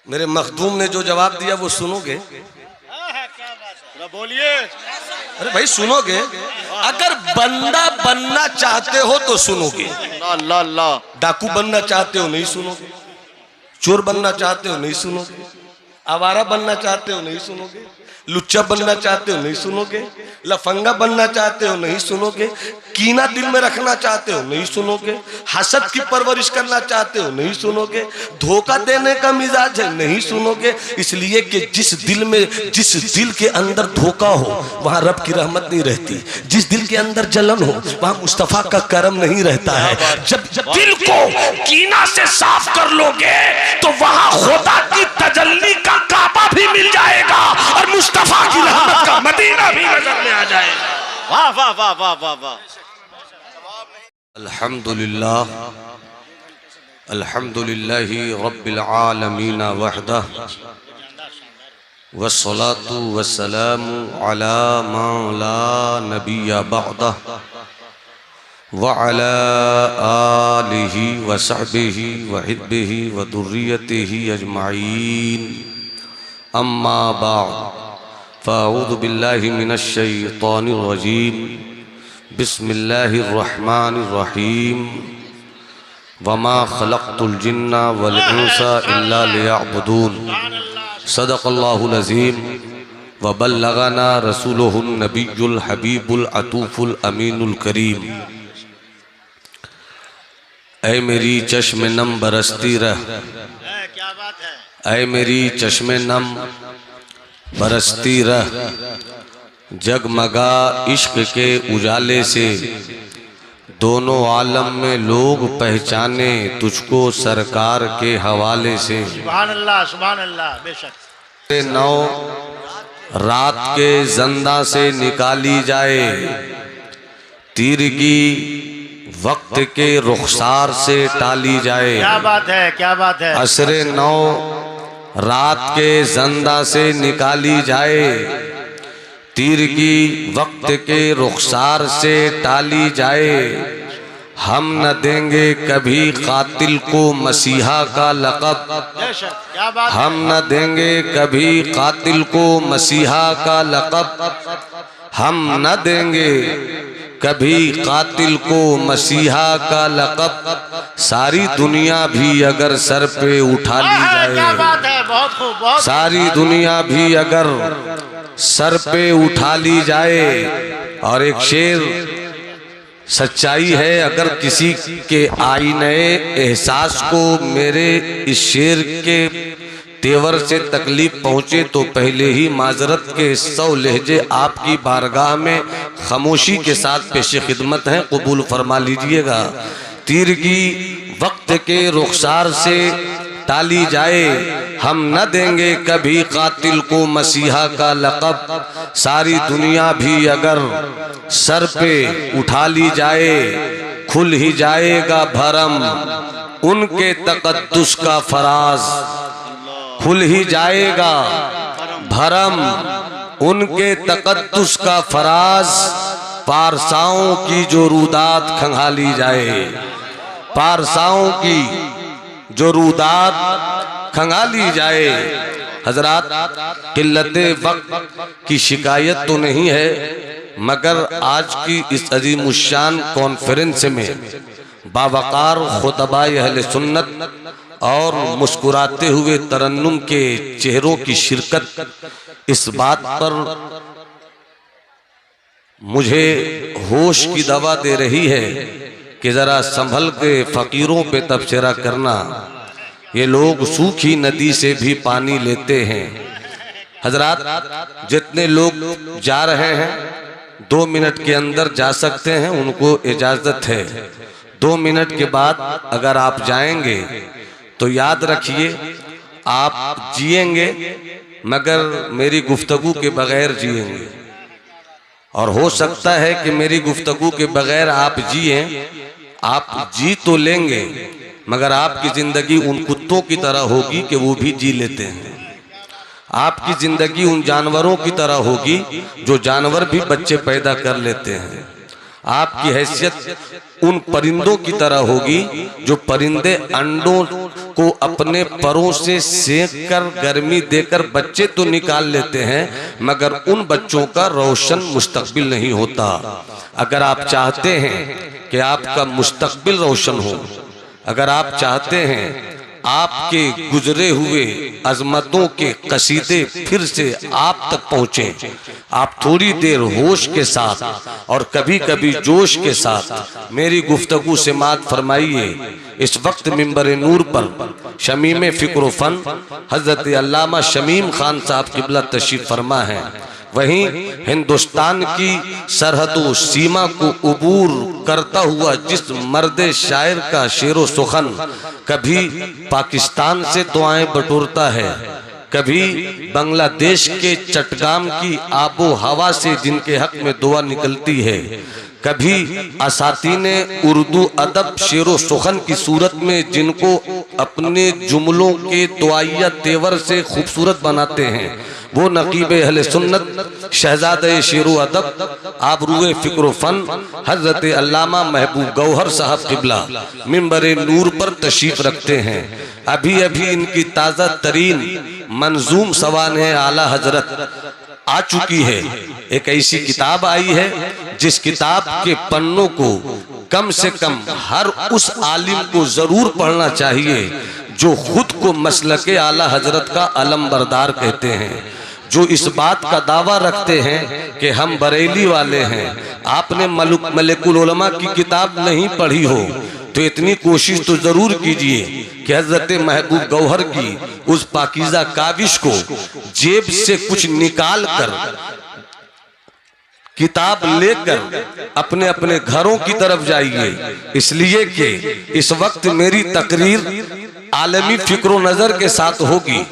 मेरे मखदूम ने जो जवाब दिया वो सुनोगे? बोलिए। अरे भाई सुनोगे? अगर बंदा बनना चाहते हो तो सुनोगे। अल्लाह अल्लाह। डाकू बनना चाहते हो नहीं सुनोगे, चोर बनना चाहते हो नहीं सुनोगे, आवारा बनना चाहते हो नहीं सुनोगे, लुच्चा बनना चाहते हो नहीं सुनोगे, लफंगा बनना चाहते हो नहीं सुनोगे, कीना दिल में रखना चाहते हो नहीं सुनोगे, हसद की परवरिश करना चाहते हो नहीं सुनोगे, धोखा देने का मिजाज है नहीं सुनोगे। इसलिए कि जिस दिल के अंदर धोखा हो वहां रब की रहमत नहीं रहती, जिस दिल के अंदर जलन हो वहां मुस्तफा का करम नहीं रहता है। जब दिल को कीना से साफ कर लोगे तो वहां खुदा की तजल्ली का काबा भी मिल जाएगा और मुस्तफा की रहमत का मदीना भी नजर में आ जाएगा। वाह वाह वाह वाह वाह वाह। अल्हम्दुलिल्लाह अल्हम्दुलिल्लाहि रब्बिल आलमीन वहदह वस्सलातु वस्सलामु अला मा ला नबिय्य बअदह व अला आलिहि व सहबिहि व हिब्बिहि व दुर्रियतिहि अजमाइन। अम्मा बाद फ़अऊज़ु बिल्लाहि मिनश शैतानिर रजीम। बिस्मिल्लाहिर रहमानिर रहीम। वमा खलक़तुल जिन्ना वल इंसा इल्ला लियअबुदून। सदक़ल्लाहुल अज़ीम व बल्लगना रसूलुहुन नबियुल हबीबुल अतूफुल अमीनुल करीम। ऐ मेरी चश्मे नम बरसती रह, क्या बात है। ऐ मेरी चश्मे नम बरसती रह, जगमगा इश्क के उजाले से दोनों आलम में लोग पहचाने तुझको सरकार के हवाले से। सुभान अल्लाह बेशक। नौ रात के जंदा से निकाली जाए, तीरगी वक्त के रुखसार से टाली जाए। क्या बात है, क्या बात है। असरे नौ रात के जंदा से निकाली जाए, तीरगी वक्त के रुखसार से टाली जाए। हम न देंगे कभी कातिल को मसीहा का लक़ब, क्या बात। हम न देंगे कभी कातिल को मसीहा का लक़ब, हम न देंगे कभी कातिल को मसीहा का लक़ब। सारी दुनिया भी अगर सर पे उठा ली जाए, क्या बात है, बहुत खूब, बहुत। सारी दुनिया भी अगर सर पे उठा ली जाए। और एक शेर सच्चाई है, अगर किसी के आईने एहसास को मेरे इस शेर के तेवर से तकलीफ पहुँचे तो पहले ही माजरत के 100 लहजे आपकी बारगाह में खामोशी के साथ पेश खिदमत हैं, कबूल फरमा लीजिएगा। तीरगी वक्त के रुखसार से टाली जाए, हम न देंगे कभी कातिल को मसीहा का लक़ब। सारी दुनिया भी अगर सर पे उठा ली जाए, खुल ही जाएगा भरम उनके तक़द्दुस का फराज, खुल ही जाएगा भरम उनके तक़द्दुस का फराज। पारसाओं की जो रूदात खंगाली जाए, पारसाओं की जो रूदात खंगाली जाए। हजरात, किल्लते वक्त की शिकायत तो नहीं है, मगर आज की इस अजीमुशान कॉन्फ्रेंस में बावकार खुतबाए अहले सुन्नत और मुस्कुराते हुए तरन्नुम के चेहरों की शिरकत इस बात पर मुझे होश की दवा दे रही है कि जरा संभल के फकीरों पे तबसरा करना। ये लोग सूखी नदी से भी पानी लेते हैं। हजरात, जितने लोग जा रहे हैं 2 मिनट के अंदर जा सकते हैं, उनको इजाजत है। 2 मिनट के बाद अगर आप जाएंगे तो याद रखिए आप जिएंगे मगर मेरी गुफ्तगू के बगैर जिएंगे। और हो सकता है कि मेरी गुफ्तगू के बगैर आप जिए, आप जी तो लेंगे मगर आपकी जिंदगी उन कुत्तों की तरह होगी कि वो भी जी लेते हैं। आपकी जिंदगी उन जानवरों की तरह होगी जो जानवर भी बच्चे पैदा कर लेते हैं। आपकी हैसियत उन परिंदों की तरह होगी जो परिंदे अंडों को अपने परों से सेक कर गर्मी देकर बच्चे तो निकाल लेते हैं, मगर उन बच्चों का रोशन मुस्तकबिल नहीं होता। अगर आप चाहते हैं कि आपका मुस्तकबिल रोशन हो, अगर आप चाहते हैं आपके गुजरे हुए अजमतों के कसीदे फिर से आप तक पहुंचे, आप थोड़ी देर होश के साथ और कभी कभी जोश के साथ मेरी गुफ्तगू से मात फरमाइए। इस वक्त मिंबर नूर पर शमीम फिक्र फन हजरत अल्लामा शमीम खान साहब किबला तशरीफ फरमा है। वहीं हिंदुस्तान की सरहदों सीमा को उबूर करता हुआ जिस मर्द शायर का शेरो सुखन कभी पाकिस्तान से दुआएं बटोरता है, कभी बांग्लादेश के चट्टगाम की आबो हवा से जिनके हक में दुआ निकलती है, कभी असातीने उर्दू अदब शेरो सुखन की सूरत में जिनको अपने जुमलों के दुआया तेवर से खूबसूरत बनाते हैं, वो नकीब अहले सुन्नत शहजादे शेरो अदब आबरूए फिक्र फन हजरत अल्लामा महबूब गौहर साहब किबला मिंबरे नूर पर तशरीफ रखते हैं। अभी अभी इनकी ताज़ा तरीन मंजूम सवान है आला हजरत आ चुकी है। एक ऐसी किताब आई है जिस किताब के पन्नों को कम से कम हर उस आलिम को जरूर पढ़ना चाहिए जो खुद को मसलके आला हजरत का अलम बरदार कहते हैं, जो इस बात का दावा रखते हैं कि हम बरेली वाले हैं। आपने मलिकुल उलमा की किताब नहीं पढ़ी हो तो इतनी कोशिश तो जरूर कीजिए कि हजरत महबूब गौहर की उस पाकीज़ा काविश को जेब से कुछ निकाल कर किताब लेकर अपने अपने घरों की तरफ जाइए, इसलिए कि इस वक्त मेरी तकरीर आलमी फिक्र नजर के साथ होगी,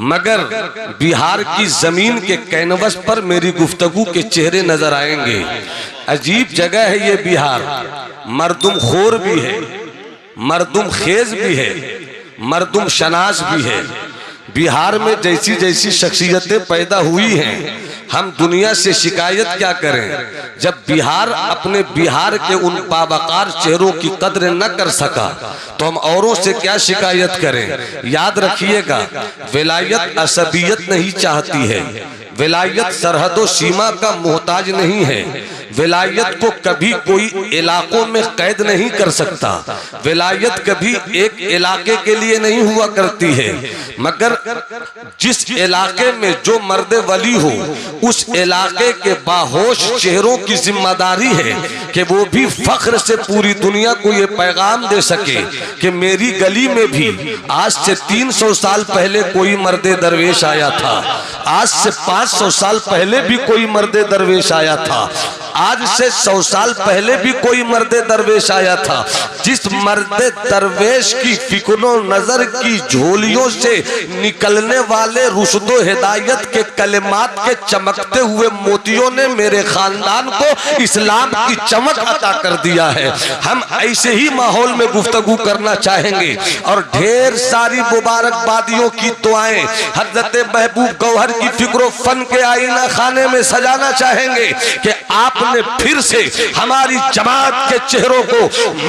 मगर बिहार की जमीन के कैनवस पर मेरी गुफ्तगू के चेहरे नजर आएंगे। अजीब जगह है ये बिहार, मर्दुम खोर भी है, मर्दुम खेज भी है, मर्दुम शनास भी है। बिहार में जैसी जैसी शख्सियतें पैदा हुई हैं, हम दुनिया से शिकायत क्या करें जब बिहार अपने बिहार के उन बावकार चेहरों की कद्र न कर सका तो हम औरों से क्या शिकायत करें। याद रखिएगा, विलायत असबियत नहीं चाहती है, विलायत सरहदों सीमा का मोहताज नहीं है, विलायत को कभी कोई इलाकों में कैद नहीं कर सकता, विलायत कभी एक इलाके के लिए नहीं हुआ करती है, मगर जिस इलाके में जो मर्द वली हो उस इलाके के बाहोश चेहरों की जिम्मेदारी है कि वो भी फख्र से पूरी दुनिया को ये पैगाम दे सके कि मेरी गली में भी आज से 300 साल पहले कोई मर्द दरवेश आया था, आज से 500 साल पहले भी कोई मर्द दरवेश आया था, आज से 100 साल पहले भी कोई मर्द दरवेश आया था। जिस मर्द दरवेश की फिक्रो नजर की झोलियों से निकलने वाले रुशदो हिदायत के कलिमात के चमकते हुए मोतियों ने मेरे खानदान को इस्लाम की चमक अता कर दिया है। हम ऐसे ही माहौल में गुफ्तगू करना चाहेंगे और ढेर सारी मुबारकबादियों की दुआएं हजरत महबूब गौहर की फिक्रो फन के आईना खाने में सजाना चाहेंगे कि आपने फिर से हमारी जमात के चेहरों को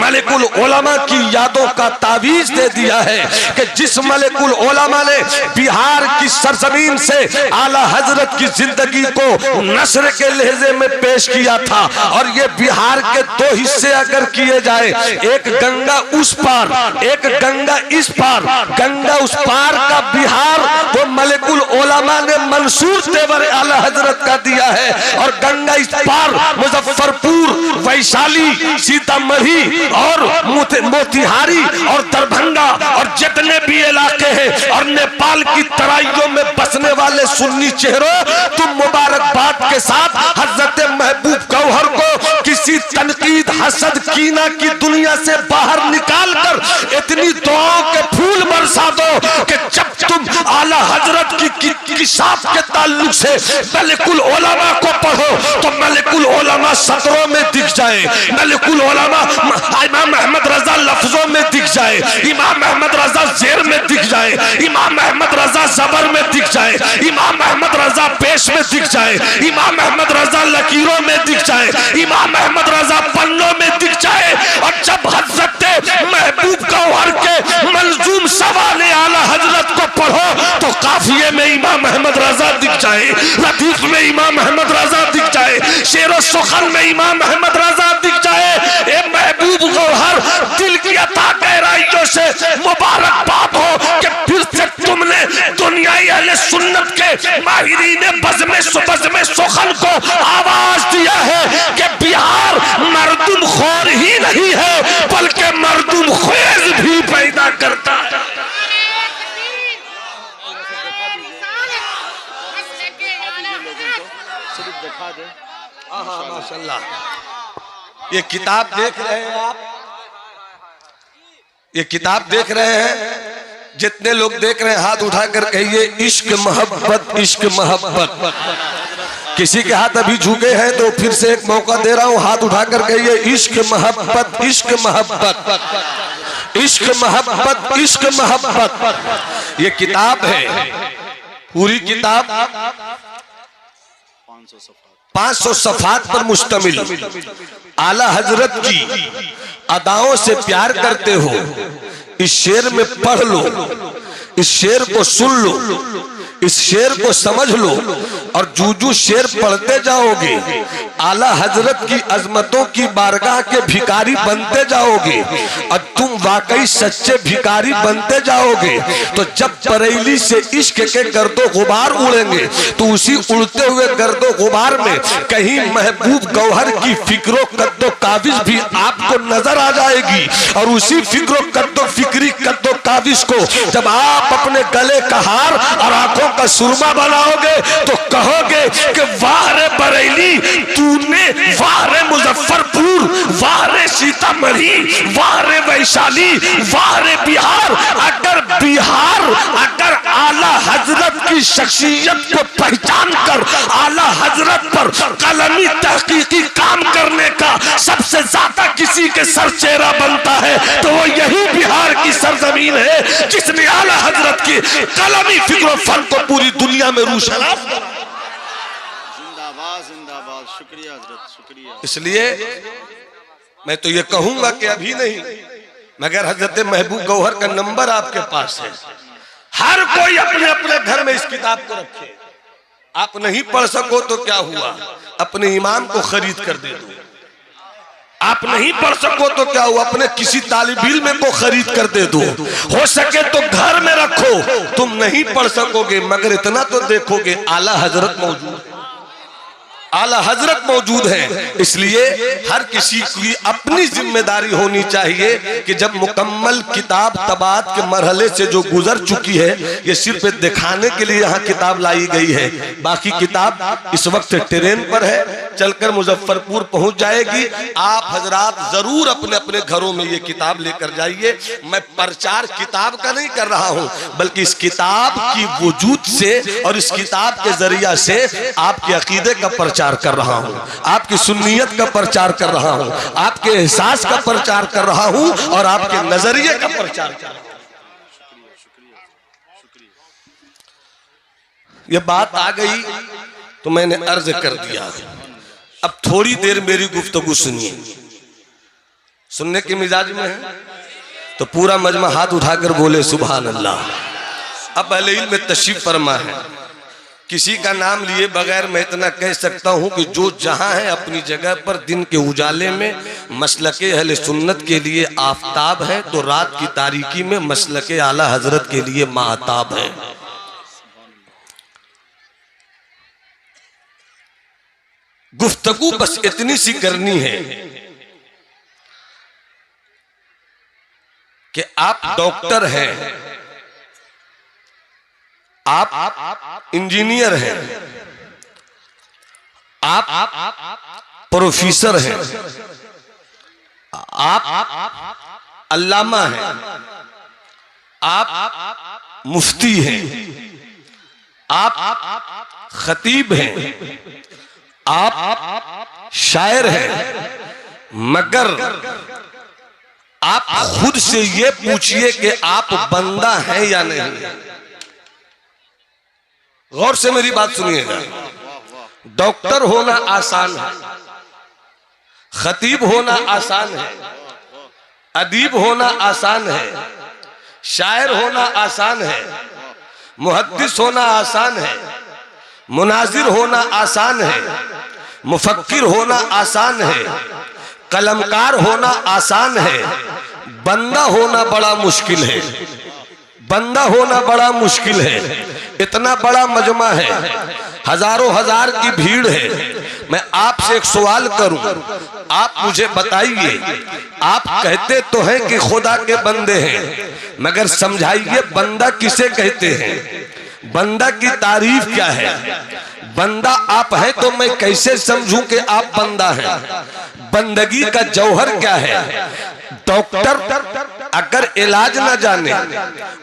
मलिकुल उलमा की यादों का तावीज दे दिया है कि जिस मलिकुल उलमा ने बिहार की सरजमीन से आला हजरत की जिंदगी को नस्र के लहजे में पेश किया था। और ये बिहार के दो हिस्से अगर किए जाए, एक गंगा उस पार एक गंगा इस पार, गंगा उस पार का बिहार वो मलिकुल उलमा ने मंसूर तेवर आला हजरत का दिया है, और गंगा इस पार मुजफ्फरपुर, वैशाली, सीतामढ़ी और मोतिहारी और दरभंगा और जितने भी इलाके हैं और नेपाल की तराइयों में बसने वाले सुन्नी चेहरों, तुम मुबारकबाद के साथ हजरत महबूब गौहर को किसी तनकीद, हसद, कीना की दुनिया से बाहर निकाल कर इतनी दुआओं के फूल बरसा दो कि जब तुम आला हजरत की किताब के ताल्लुक से मलिकुल उलमा को पढ़ो तो मलिकुल उलमा सतरों में दिख जाए, मलिकुल उलमा इमाम अहमद रजा लफ्जों में दिख जाए, इमाम अहमद रजा जेर में दिख जाए, इमाम अहमद रजा जबर में दिख जाए, इमाम अहमद रजा पेश में दिख जाए, इमाम अहमद रजा लकीरों में दिख जाए, इमाम अहमद रजा पन्नों में दिख जाए। और जब हजरत महबूब गौहर के मंजूम काफिये में इमाम अहमद रजा दिख जाए, लतीफ में इमाम अहमद रजा दिख जाए, शेर सुखन में इमाम अहमद रजा दिख जाए, ए महबूब गौहर दिल की अता गहराइयों से मुबारकबाद हो कि फिर से तुमने दुनियाई अहले सुन्नत के माहिरीन बज़्म सुखन को आवाज दिया है कि बिहार मर्दुम खोर ही नहीं है बल्कि मर्दुम ख्वेज भी पैदा करता है। माशाल्लाह, ये किताब देख रहे हैं आप, ये किताब देख रहे हैं, जितने लोग देख रहे हैं हाथ उठाकर कहिए इश्क मोहब्बत इश्क मोहब्बत। किसी के हाथ अभी झुके हैं तो फिर से एक मौका दे रहा हूं, हाथ उठाकर कहिए इश्क मोहब्बत इश्क मोहब्बत इश्क मोहब्बत इश्क मोहब्बत। ये किताब है, पूरी किताब 500 सफ़ात पर मुश्तमिल। आला हजरत की अदाओं से प्यार करते हो, इस शेर में पढ़ लो, इस शेर को सुन लो, इस शेर को समझ लो, और जूजू शेर पढ़ते जाओगे आला हजरत की अजमतों की बारगाह के भिखारी बनते जाओगे, और तुम वाकई सच्चे भिखारी बनते जाओगे। तो जब बरेली से इश्क के गर्दो गुबार उड़ेंगे तो उसी उड़ते हुए गर्दो गुबार में कहीं महबूब गौहर की फिक्रो कद्दो काविज भी आपको नजर आ जाएगी, और उसी फिक्रो कद्दो फिक्री कद्दो काविज को जब आप अपने गले का हार और आंखों का सुरमा बनाओगे तो कहोगे कि वाह रे बरेली, तूने वाह रे मुजफ्फरपुर, वाह रे सीतामढ़ी, वाह रे वैशाली, वाह रे बिहार। अगर आला हजरत की शख्सियत को पहचान कर आला हजरत पर कलमी तहकीकी काम करने का सबसे ज्यादा किसी के सर चेहरा बनता है तो वो यही बिहार की सरजमीन है जिसने आला हजरत की कलमी फिक्र फन को पूरी दुनिया में रूशनास किया। जिंदाबाद जिंदाबाद, शुक्रिया हजरत, शुक्रिया। इसलिए मैं तो ये कहूंगा कि अभी नहीं, मगर हजरत महबूब गौहर का नंबर आपके पास है, हर कोई अपने अपने घर में इस किताब को रखे। आप नहीं पढ़ सको तो क्या हुआ, अपने इमाम को खरीद कर दे दो। आप नहीं पढ़ सको तो क्या हुआ, अपने किसी तालिब इल्म को खरीद कर दे दो। हो सके तो घर में रखो। तुम नहीं पढ़ सकोगे मगर इतना तो देखोगे आला हजरत मौजूद है, आला हजरत मौजूद है। इसलिए हर किसी की अपनी जिम्मेदारी होनी चाहिए कि जब मुकम्मल किताब तबात के मरहले से जो गुजर चुकी है, ये सिर्फ दिखाने के लिए यहाँ किताब लाई गई है। बाकी किताब इस वक्त ट्रेन पर है, चलकर मुजफ्फरपुर पहुंच जाएगी। आप हजरात जरूर अपने अपने घरों में ये किताब लेकर जाइए। मैं प्रचार किताब का नहीं कर रहा हूँ, बल्कि इस किताब की वजूद से और इस किताब के जरिया से आपके अकीदे का प्रचार कर रहा हूं, आपकी सुन्नियत का प्रचार कर रहा हूं, आपके एहसास का प्रचार कर रहा हूं और आपके नजरिए का प्रचार कर रहा हूं। ये बात आ गई तो मैंने अर्ज कर दिया। अब थोड़ी देर मेरी गुफ्तगू सुनिए। सुनने के मिजाज में है तो पूरा मजमा हाथ उठाकर बोले सुभान अल्लाह। अब अहले इल्म में तशरीफ फरमा है, किसी का नाम लिए बगैर मैं इतना कह सकता हूं कि जो जहां है अपनी जगह पर दिन के उजाले में मसलके अहले सुन्नत के लिए आफताब है, तो रात की तारीकी में मसलके आला हजरत के लिए माताब है। गुफ्तगू बस इतनी सी करनी है कि आप डॉक्टर हैं, आप इंजीनियर हैं, आप प्रोफेसर हैं, आप अल्लामा हैं, आप मुफ्ती हैं, आप खतीब हैं, आप शायर हैं, मगर आप खुद से ये पूछिए कि आप बंदा हैं या नहीं। गौर से मेरी बात सुनिएगा। डॉक्टर होना आसान है, खतीब होना आसान है, अदीब होना आसान है, शायर होना आसान है, मुहद्दिस होना आसान है, मुनाजिर होना आसान है, मुफक्किर होना आसान है, कलमकार होना आसान है, बंदा होना बड़ा मुश्किल है। बंदा होना बड़ा मुश्किल है। इतना बड़ा मजमा है, हजारों हजार की भीड़ है। मैं आपसे एक सवाल करूं, आप मुझे बताइए, आप कहते तो हैं कि खुदा के बंदे हैं, मगर समझाइए बंदा किसे कहते हैं? बंदा की तारीफ क्या है? बंदा आप हैं तो मैं कैसे समझूं कि आप बंदा हैं? बंदगी का जौहर क्या है? डॉक्टर अगर इलाज न जाने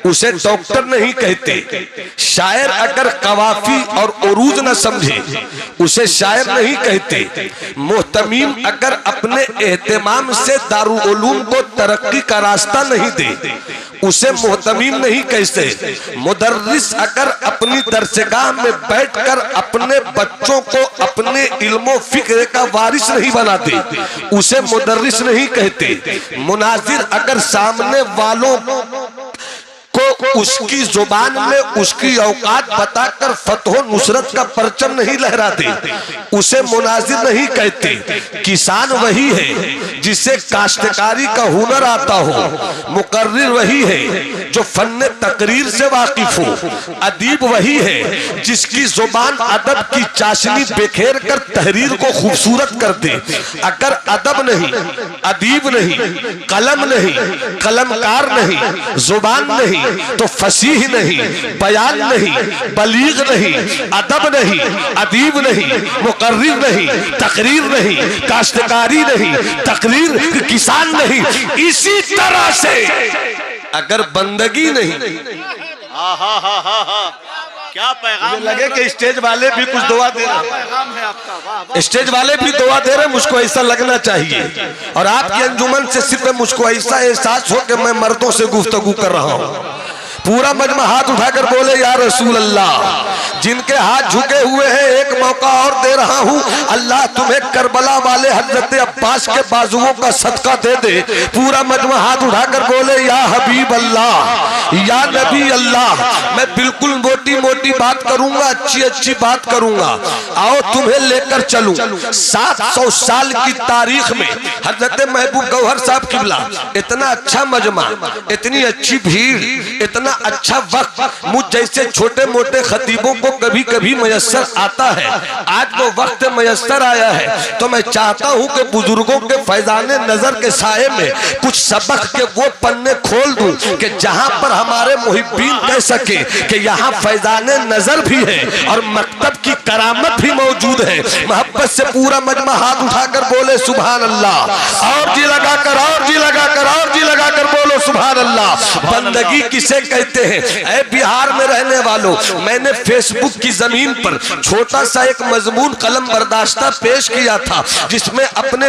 उसे डॉक्टर नहीं कहते। शायर अगर कवाफी और उरूज न समझे उसे शायर नहीं कहते। मोहतमीम अगर अपने एहतमाम से दारुल उलूम को तरक्की का रास्ता नहीं दे उसे मोहतमीम नहीं कहते। मुदर्रिस अगर अपनी दरसगाह में बैठकर अपने बच्चों को अपने इल्मो फिक्र का वारिस नहीं बनाते उसे मुदर्रिस नहीं कहते। मुनाजिर अगर सामने वालों को उसकी जुबान में उसकी औकात बताकर फतह नुसरत का परचम नहीं लहराते उसे मुनाजिर नहीं कहते। किसान वही है जिसे काश्तकारी का हुनर आता हो। मुकर्रिर वही है जो फन्ने तकरीर से वाकिफ हो। अदीब वही है जिसकी जुबान अदब की चाशनी बिखेर कर तहरीर को खूबसूरत कर दे। अगर अदब नहीं, अदीब नहीं, कलम नहीं, कलमकार नहीं, जुबान नहीं तो फसीह नहीं, बयान नहीं, बलीग नहीं, अदब नहीं, अदीब नहीं, मुकर्रिर नहीं, तकरीर नहीं, काश्तकारी नहीं, तकरीर किसान नहीं। इसी तरह से अगर बंदगी नहीं, क्या पैगाम लगे कि स्टेज वाले भी कुछ दुआ दे रहे पैगाम है आपका। वाह वाह। स्टेज वाले भी दुआ दे रहे हैं, मुझको ऐसा लगना चाहिए। और आपकी अंजुमन से सिर्फ मुझको ऐसा एहसास हो कि मैं मर्दों से गुफ्तगू कर रहा हूँ। पूरा मजमा हाथ उठाकर बोले या रसूल अल्लाह। जिनके हाथ झुके हुए हैं एक मौका और दे रहा हूँ, अल्लाह तुम्हें करबला वाले हजरत अब्बास के बाजुओं का सदका दे दे। पूरा मजमा हाथ उठाकर बोले या हबीब अल्लाह, या नबी अल्लाह। मैं बिल्कुल मोटी मोटी बात करूंगा, अच्छी अच्छी बात करूंगा। आओ तुम्हें लेकर चलूं 700 साल की तारीख में हजरत महबूब गौहर साहब किबला। इतना अच्छा मजमा, इतनी अच्छी भीड़, इतना अच्छा वक्त मुझ जैसे छोटे मोटे खतीबों को कभी कभी मयस्सर आता है। आज वो वक्त मयस्सर आया है तो मैं चाहता हूं कि बुजुर्गों के फैजाने नजर के साये में कुछ सबक के वो पन्ने खोल दूं कि जहां पर हमारे मुहिब्बीन कह सके कि यहाँ फैजाने नजर भी है और मकतब की करामत भी मौजूद है। मोहब्बत से पूरा मजमा हाथ उठाकर बोले सुभान अल्लाह। और जी लगाकर, और जी लगाकर, और जी लगाकर बोलो सुभान अल्लाह। बंदगी किसे कहते हैं? ऐ बिहार में रहने वालों, मैंने फेसबुक की जमीन पर छोटा सा एक मजमून कलम बर्दाश्ता पेश किया था जिसमें अपने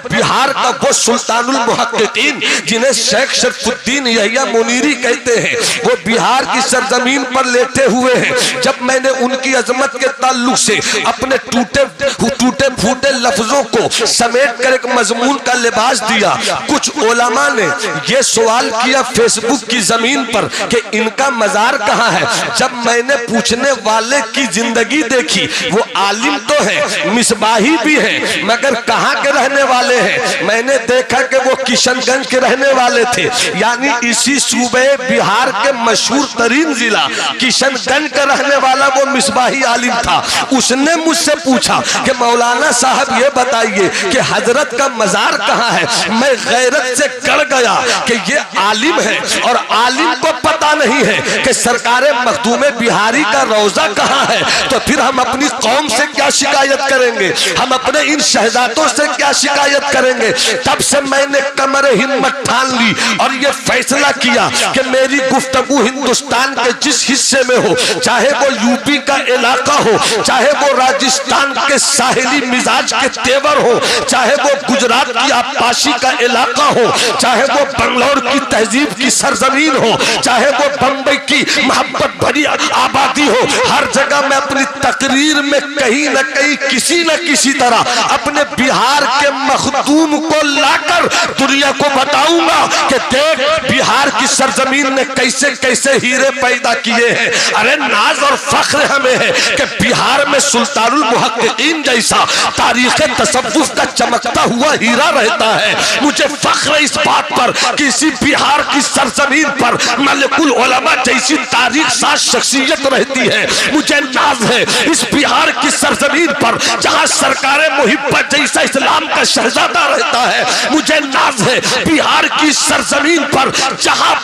बिहार का वो सुल्तानुल मुहक्किकीन जिन्हें शेख शरफुद्दीन यहिया मुनीरी कहते हैं, वो बिहार की सरजमीन पर लेटे हुए हैं। जब मैंने उनकी अजमत के ताल्लुक से अपने टूटे फूटे लफ्जों को समेट कर एक मजमून का लिबास दिया, कुछ उलमा ने ये सवाल किया फेसबुक की जमीन पर कि इनका मजार कहाँ है। जब मैंने पूछने वाले की जिंदगी देखी, वो आलिम तो है, मिसबाही भी है, मगर कहाँ के रहने वाले हैं? मैंने देखा कि वो किशनगंज के रहने वाले थे, यानी इसी सूबे बिहार के मशहूर तरीन जिला किशनगंज का रहने वाला वो मिसबाही आलिम था। उसने मुझसे पूछा कि मौलाना साहब ये बताइए कि हजरत का मजार कहाँ है। मैं गैरत से गड़ गया कि ये आलिम है और आलिम को पता नहीं है कि सरकारे मखदूमे बिहारी का रोजा कहाँ है। तो फिर हम अपनी कौम से क्या शिकायत करेंगे, हम अपने इन शहजादों से क्या शिकायत करेंगे। तब से मैंने कमर हिम्मत ठान ली और ये फैसला किया कि मेरी गुफ्तगू हिंदुस्तान के जिस हिस्से में हो, चाहे वो यूपी का इलाका हो, चाहे वो राजस्थान के साहिली मिजाज के तेवर हो, चाहे वो गुजरात की आबपाशी का इलाका हो, चाहे वो बंगलौर की तहजीब की सरजमीन हो, चाहे वो बंबई की मोहब्बत भरी आबादी हो, हर जगह मैं अपनी तकरीर में कहीं न कहीं किसी न किसी तरह अपने बिहार के मखदूम को लाकर दुनिया को बताऊंगा कि देख बिहार की सरजमीन ने कैसे कैसे हीरे पैदा किए हैं। अरे नाज और फख्र हमें है कि बिहार में सुल्तानुल मुहक्किकीन जैसा तारीख तसव्वुफ का चमकता हुआ हीरा रहता है। मुझे फख्र इस बात पर कि इसी बिहार की सरजमीन पर मलिकुल उलमा जैसी तारीख साज शख्सियत रहती है। मुझे नाज है इस बिहार की सरजमीन पर जहां सरकारे मुहिब्बत जैसा इस्लाम का शहजादा रहता है। मुझे नाज है बिहार की सरजमीन पर जहां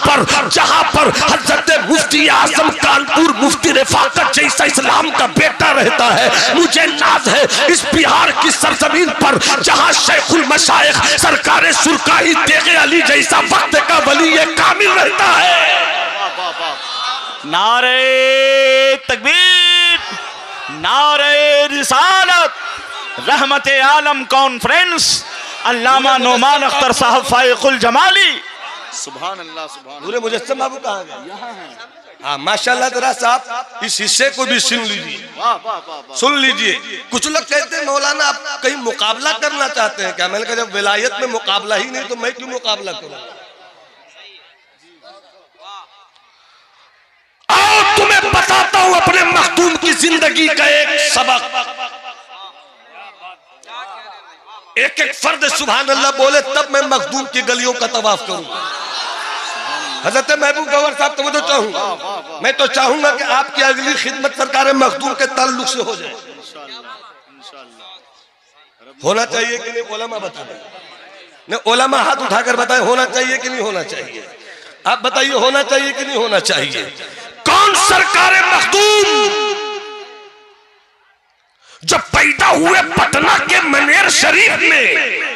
पर हजरत मुफ्ती आजम कानपुर मुफ्ती रफाकत जैसा इस्लाम का बेटा रहता है। मुझे नाज है इस बिहार की सरजमीन पर जहां शेखुल मशाइख सरकारे सुरकाही तेगे अली जैसा वक्त का वली कामिल रहता है। नारे तकबीर, नारे रिसालत, रहमत आलम कॉन्फ्रेंस, अल्लामा नोमान अख्तर साहब फाइकुल जमाली। सुभान अल्लाह, सुभान पूरे मुजस्सम बाबू कहाँ गए? हाँ माशाल्लाह जरा साहब इस हिस्से को भी सुन लीजिए, सुन लीजिए। कुछ लोग कहते हैं मौलाना आप कहीं मुकाबला करना चाहते हैं क्या? मैंने कहा जब विलायत में मुकाबला ही नहीं तो मैं क्यों मुकाबला करूं? आओ तुम्हें बताता हूं अपने मखदूम की जिंदगी का एक सबक। एक एक फर्द सुभान अल्लाह बोले तब मैं मखदूम की गलियों का तवाफ करूंगा। हजरत महबूब गवर साहब तो मैं तो चाहूंगा, मैं तो चाहूंगा कि आपकी अगली खिदमत सरकार मखदूम के ताल्लुक से हो जाए। होना चाहिए कि नहीं? ओलमा बता दें, नहीं ओलमा हाथ उठाकर बताए होना चाहिए कि नहीं होना चाहिए? आप बताइए होना चाहिए कि नहीं होना चाहिए? कौन सरकार मखदूम जब पैदा हुए पटना के मनेर शरीफ में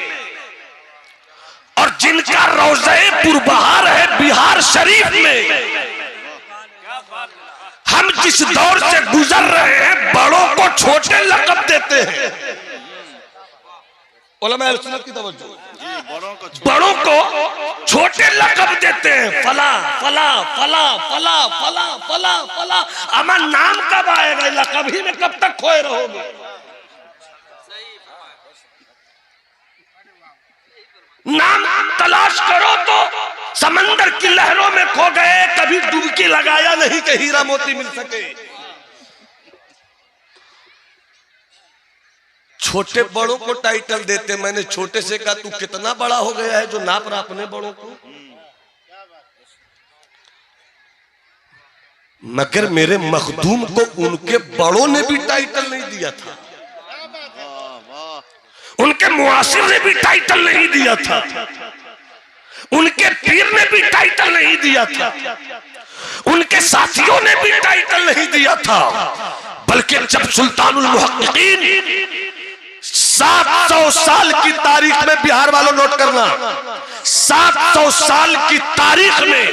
और जिनका रोज़े पुरबहार है बिहार शरीफ में, हम जिस दौर से गुजर रहे हैं बड़ों को छोटे लक़ब देते हैं। उलमा अहले सुन्नत की तवज्जो, बड़ों को छोटे लक़ब देते हैं। फला फला फला फला फला फला फला। अमर नाम कब आएगा? लक़ब ही में कब तक खोए रहोगे? नाम तलाश करो तो समंदर की लहरों में खो गए, कभी डुबकी लगाया नहीं कि हीरा मोती मिल सके। छोटे बड़ों को टाइटल देते। मैंने छोटे से कहा तू कितना बड़ा हो गया है जो नाप रहा अपने बड़ों को? मगर मेरे मखदूम को उनके बड़ों ने भी टाइटल नहीं दिया था, उनके मुआसिर ने भी टाइटल नहीं दिया था, उनके पीर ने भी टाइटल नहीं दिया था, उनके साथियों ने भी टाइटल नहीं दिया था। बल्कि जब सुल्तानुल मुहक्किकीन 700 साल की तारीख में, बिहार वालों नोट करना, 700 साल की तारीख में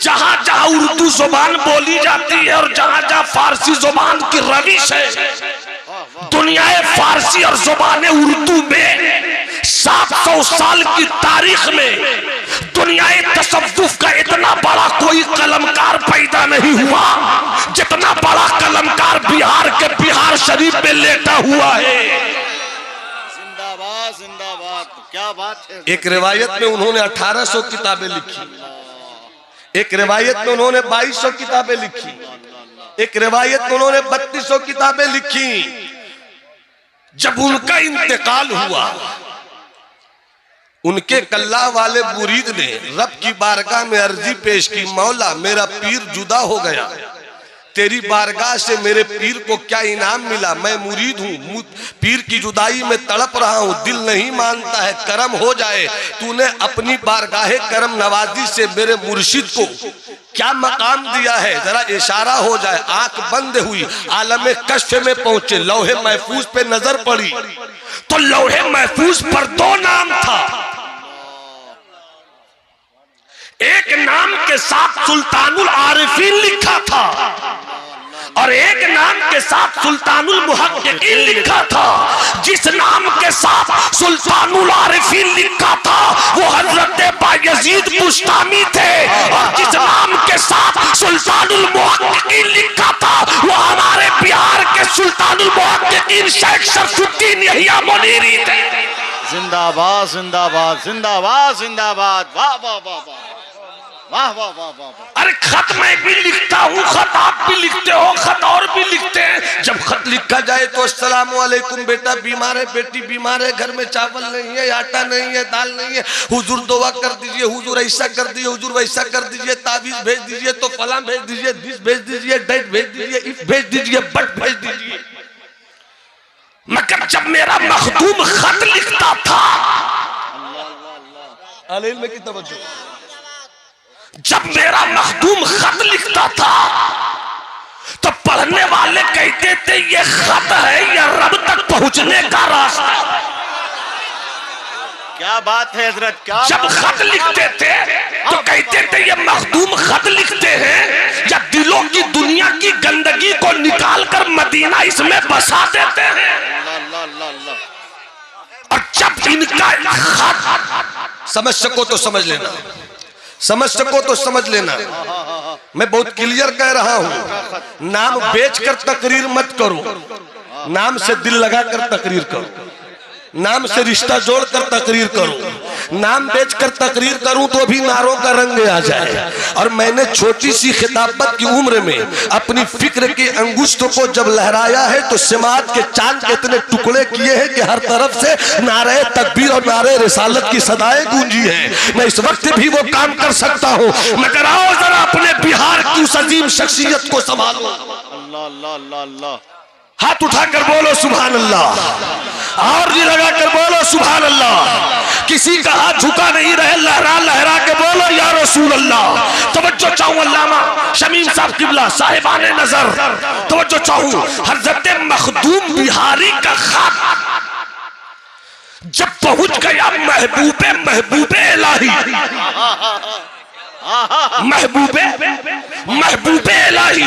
जहां जहां उर्दू जुबान बोली जाती है और जहां जहां फारसी जुबान की रविश है, दुनियाए फारसी और जुबान उर्दू में 700 साल की तारीख में दुनियाए तसव्वुफ का इतना बड़ा कोई कलमकार पैदा नहीं हुआ जितना बड़ा कलमकार बिहार के बिहार शरीफ में लेटा हुआ है। जिंदाबाद, जिंदाबाद, क्या बात है। एक रिवायत में उन्होंने 1800 किताबें लिखी, एक रिवायत में उन्होंने 2200 किताबें लिखी, एक रिवायत में उन्होंने 3200 किताबें लिखी। जब उनका इंतकाल हुआ, उनके कल्ला वाले मुरीद ने रब की बारगाह में अर्जी पेश की, मौला मेरा पीर जुदा हो गया, तेरी बारगाह से मेरे पीर को क्या इनाम मिला? मैं मुरीद हूँ, पीर की जुदाई में तड़प रहा हूँ, दिल नहीं मानता है, करम हो जाए। तूने अपनी बारगाहे करम नवाजी से मेरे मुर्शिद को क्या मकाम दिया है, जरा इशारा हो जाए। आंख बंद हुई, आलमे कश्फ में पहुंचे, लौहे महफूज पे नजर पड़ी तो लौहे महफूज पर 2 नाम था। एक नाम के साथ सुल्तानुल आरिफीन लिखा था और एक नाम के साथ सुल्तानुल मुहक्किकीन लिखा था। जिस नाम के साथ सुल्तानुल आरिफीन लिखा था वो हजरत बायजीद बुस्तामी थे और जिस नाम के साथ सुल्तानुल मुहक्किकीन लिखा था वो हमारे बिहार के सुल्तानुल मुहक्किकीन शेख शरफुद्दीन यहिया मुनीरी थे। जिंदाबाद जिंदाबाद जिंदाबाद जिंदाबाद, वाह वाह वाह वाह वाह वाह वाह वाह। अरे खत मैं भी लिखता हूँ, खत आप भी लिखते हो, खत और भी लिखते हैं। जब खत लिखा जाए तो अस्सलाम वालेकुम बेटा बीमार है, बेटी बीमार है, घर में चावल नहीं है, आटा नहीं है, दाल नहीं है, हुजूर दुआ कर दीजिए, हुजूर ऐसा कर दीजिए, हुजूर वैसा कर दीजिए, ताबीज भेज दीजिए, तो फलां भेज दीजिए, दिस भेज दीजिए, डेट भेज दीजिए, इफ भेज दीजिए, बट भेज दीजिए। मगर जब मेरा मखदूम खत लिखता था, में की तवज्जो, जब मेरा मखदूम खत लिखता था तो पढ़ने वाले कहते थे ये खत है या रब तक पहुंचने का रास्ता। क्या बात है हजरत, क्या जब खत लिखते थे तो कहते थे ये मखदूम खत लिखते हैं या दिलों की दुनिया की गंदगी को निकालकर मदीना इसमें बसा देते हैं। और जब इनका खत समझ सको तो समझ लेना, समझ सको तो समझ लेना, मैं बहुत क्लियर कह रहा हूं। नाम बेचकर तकरीर मत करो, नाम से दिल लगाकर तकरीर करो, नाम से रिश्ता जोड़कर तकरीर करो। नाम बेचकर तकरीर करूं तो भी नारों का रंग आ जाए। और मैंने छोटी सी खिताबत की उम्र में अपनी फिक्र के अंगुष्ठों को जब लहराया है तो समाज के चांद के इतने टुकड़े किए हैं कि हर तरफ से नारे तकबीर और नारे रिसालत की सदाएं गूंजी है। मैं इस वक्त भी वो काम कर सकता हूं, मगर आओ जरा अपने बिहार की उस अजीम शख्सियत को संभालो। अल्लाह अल्लाह अल्लाह अल्लाह, हाथ उठाकर बोलो सुभान अल्लाह, और जी लगाकर बोलो सुभान अल्लाह। किसी का हाथ झुका नहीं रहे, लहरा लहरा के बोलो या रसूल अल्लाह। तवज्जो चाहूं अल्लामा शमीम साहब किबला साहिबाने नजर, तवज्जो चाहूं हजरत मखदूम बिहारी का खत जब पहुंच गया महबूबे महबूबे इलाही, महबूबे इलाही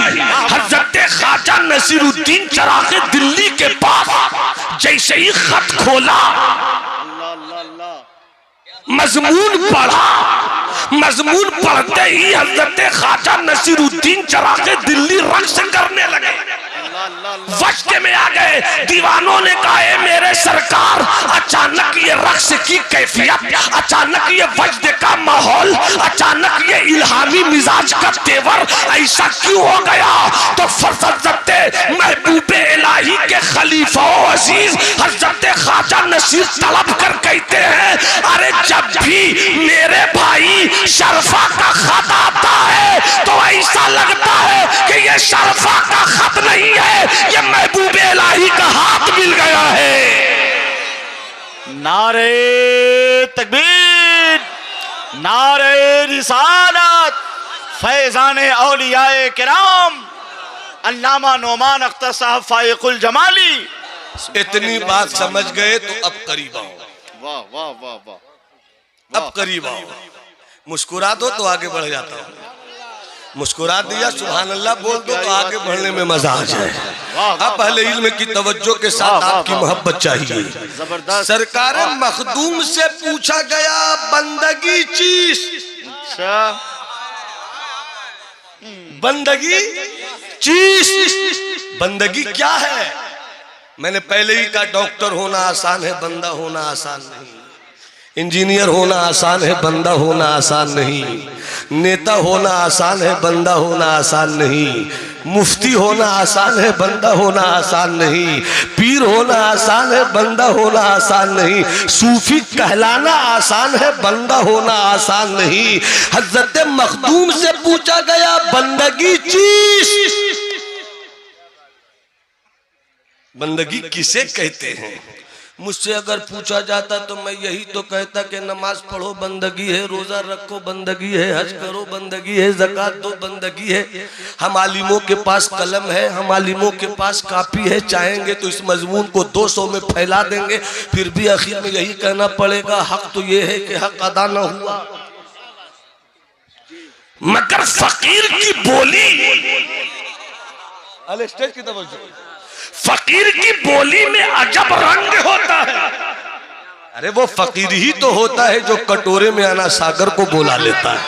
हजरत ख्वाजा नसीरुद्दीन चिराग़ी दिल्ली के पास जैसे ही खत खोला, मजमून पढ़ा, मजमून पढ़ते ही हजरत ख्वाजा नसीरुद्दीन चिराग़ी दिल्ली रक्स करने लगे, वजदे में आ गए। दीवानों ने कहा मेरे सरकार, अचानक ये रक्स की कैफियत, अचानक ये वजदे का माहौल, अचानक ये इल्हामी मिजाज का तेवर ऐसा क्यों हो गया? तो हजरत महबूबे इलाही के खलीफा अजीज हजरत ख्वाजा नसीर तलब कर कहते हैं, अरे जब भी मेरे भाई शरफा का खत आता है तो ऐसा लगता है कि ये शरफा का खत नहीं है, ये महबूबे इलाही का हाथ मिल गया है। नारे तकबीर, नारे रिसालत, फैजान औलियाए किराम अल्लामा नोमान अख्तर साहब फाइकुल जमाली। इतनी बात समझ गए तो अब करीब आओ, वाह वाह वाह वाह, अब करीब आओ। मुस्कुरा दो तो आगे बढ़ जाता हूं, मुस्कुरा दिया सुभान अल्लाह बोल दो तो आगे बढ़ने में मजा आ जाए। अब अहले इल्म की तवज्जो के साथ आपकी मोहब्बत चाहिए। जबरदस्त। सरकार मखदूम से पूछा गया बंदगी चीज, अच्छा बंदगी चीज, बंदगी क्या है? मैंने पहले ही कहा डॉक्टर होना आसान है, बंदा होना आसान नहीं। इंजीनियर होना आसान है, बंदा होना आसान नहीं। नेता होना आसान है, बंदा होना आसान नहीं। मुफ्ती होना आसान है, बंदा होना आसान नहीं। पीर होना आसान है, बंदा होना आसान नहीं। सूफी कहलाना आसान है, बंदा होना आसान नहीं। हजरत मखदूम से पूछा गया बंदगी चीज, बंदगी किसे कहते हैं? मुझसे अगर पूछा जाता तो मैं यही तो कहता कि नमाज पढ़ो बंदगी है, रोजा रखो बंदगी है, हज करो बंदगी है, ज़कात दो बंदगी है। हम आलिमों के पास कलम है, हम आलिमों के पास कापी है, चाहेंगे तो इस मजमून को 200 में फैला देंगे, फिर भी आखिर में यही कहना पड़ेगा हक तो ये है कि हक अदा न हुआ। मगर फकीर की बोली, स्टेज की तवज्जो, फकीर की बोली में अजब रंग होता है। अरे वो फकीर ही तो होता है जो कटोरे में आना सागर को बोला लेता है।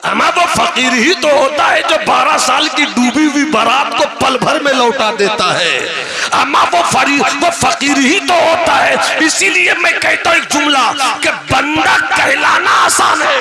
अमा वो फकीर ही तो होता है जो 12 साल की डूबी हुई बारात को पल भर में लौटा देता है। अमा वो फकीर ही तो होता है। इसीलिए मैं कहता हूं एक जुमला कि बंदा कहलाना आसान है,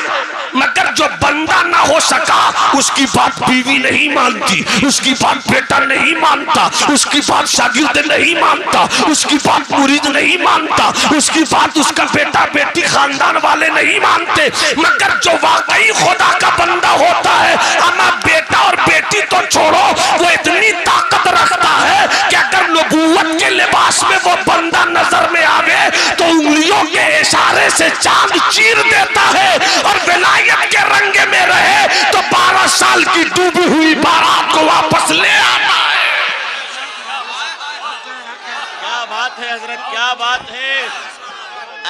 मगर जो बंदा ना हो सका उसकी बात बीवी नहीं मानती, उसकी बात बेटा नहीं मानता, उसकी बात शागिर्द नहीं मानता, उसकी बात मुरीद नहीं मानता, उसकी बात उसका बेटा बेटी खानदान वाले नहीं मानते। मगर जो वाकई खुदा का बंदा होता है, अमा बेटा और बेटी तो छोड़ो, वो इतनी ताकत रखता है कि अगर नबूवत के लिबास में वो बंदा नजर में आवे तो उंगलियों के इशारे से चांद चीर देता है, और विलायत के रंगे में रहे तो 12 साल की डूबी हुई बारात को वापस ले आता है। क्या बात है हजरत, क्या बात है।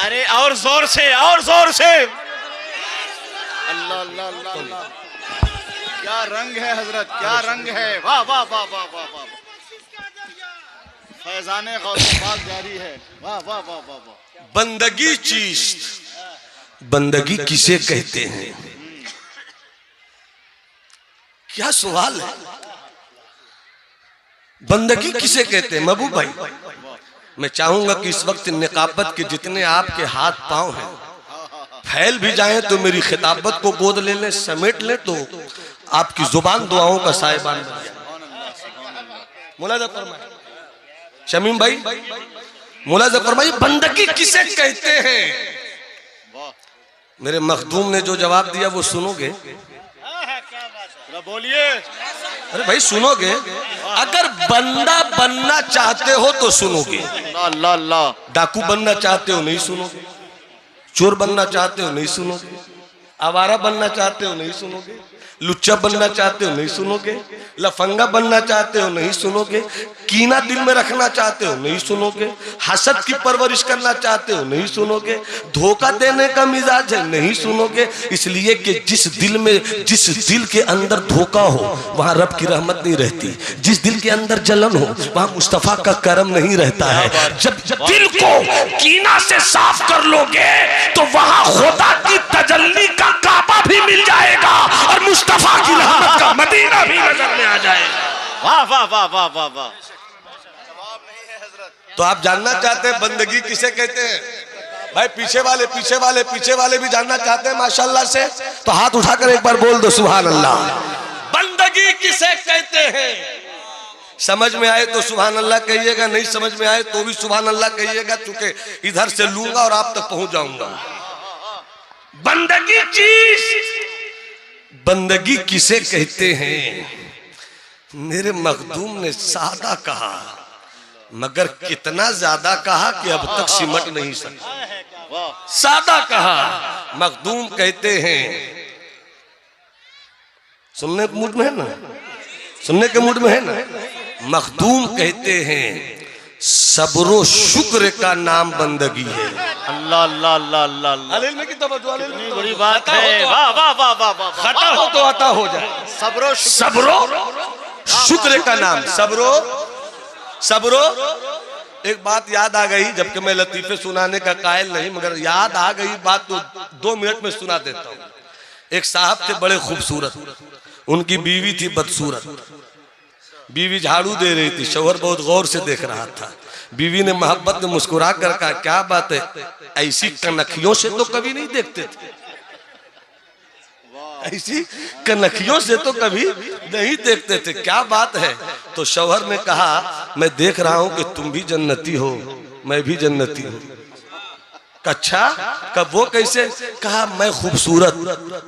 अरे और जोर से, और जोर से। अल्लाह अल्लाह अल्लाह अल्लाह, क्या रंग है हजरत, क्या रंग है। वाह वाह वाह वाह वाह वाह। फैजाने गौसे पाक जारी है। वाह वाह वाह वाह वाह। बंदगी चीज, बंदगी किसे कहते हैं? क्या सवाल है, बंदगी किसे कहते हैं? महबूब भाई, मैं चाहूंगा कि इस वक्त निकाबत के जितने आपके हाथ पांव हैं फैल भी जाएं तो मेरी खिताबत को गोद ले लें, समेट लें तो आपकी जुबान दुआओं का साहिबान बन जाए। मुलाजा फरमाइए शमीम भाई, मुलाजा फरमाइए बंदगी किसे कहते हैं? मेरे मखदूम ने जो जवाब दिया वो सुनोगे? बोलिए। अरे भाई सुनोगे? अगर बंदा बनना चाहते हो तो सुनोगे, अल्लाह अल्लाह। डाकू बनना चाहते हो नहीं सुनोगे, चोर बनना चाहते हो नहीं सुनोगे, आवारा बनना चाहते हो नहीं सुनोगे, लुच्चा बनना चाहते हो नहीं सुनोगे, लफंगा बनना चाहते हो नहीं सुनोगे, कीना दिल में रखना चाहते हो नहीं सुनोगे, हसद की परवरिश करना चाहते हो नहीं सुनोगे, धोखा देने का मिजाज है नहीं सुनोगे। इसलिए कि जिस दिल के अंदर धोखा हो वहां रब की रहमत नहीं रहती, जिस दिल के अंदर जलन हो वहां मुस्तफा का करम नहीं रहता है। जब दिल को कीना से साफ कर लोगे तो वहां खुदा की तजल्ली का काबा भी मिल जाएगा और मुस्तफा की रहमत का मदीना भी नजर में आ जाएगा। वाह वाह वाह वाह वाह वाह। तो आप जानना चाहते हैं बंदगी किसे कहते हैं? भाई पीछे वाले भी जानना चाहते हैं माशाल्लाह से, तो हाथ उठाकर एक बार बोल दो सुभान अल्लाह। बंदगी किसे कहते हैं? समझ में आए तो सुभान अल्लाह कहिएगा, नहीं समझ में आए तो भी सुभान अल्लाह कहिएगा, चूंकि इधर से लूंगा और आप तक पहुंच जाऊंगा। बंदगी चीज, बंदगी किसे कहते हैं? मेरे मखदूम ने सादा कहा, मगर कितना ज्यादा कहा कि अब तक सिमट नहीं सका। सादा कहा, मखदूम कहते हैं, सुनने के मूड में है ना, सुनने के मूड में है ना, मखदूम कहते हैं सब्रो शुक्र का नाम बंदगी है। अल्लाह अल्लाह अल्लाह अल्लाह। अलील में की तवज्जो, अलील में बड़ी बात है। वाह वाह वाह वाह वाह। खता हो तो अता हो जाए। सब्रो शुक्र का नाम, सब्रो। एक बात याद आ गई, जबकि मैं लतीफे सुनाने का कायल नहीं, मगर याद आ गई बात तो 2 मिनट में सुना देता हूँ। एक साहब थे बड़े खूबसूरत, उनकी बीवी थी बदसूरत। बीवी झाड़ू दे रही थी, शौहर बहुत गौर से देख रहा था। बीवी ने मोहब्बत में मुस्कुरा कर कहा, क्या बात है, ऐसी कनखियों से तो कभी नहीं देखते थे, ऐसी कनखियों से तो कभी नहीं देखते थे, क्या बात है? तो शौहर ने कहा, मैं देख रहा हूं कि तुम भी जन्नती हो, मैं भी जन्नती हूं। अच्छा, कब वो कैसे? कहा, मैं खूबसूरत,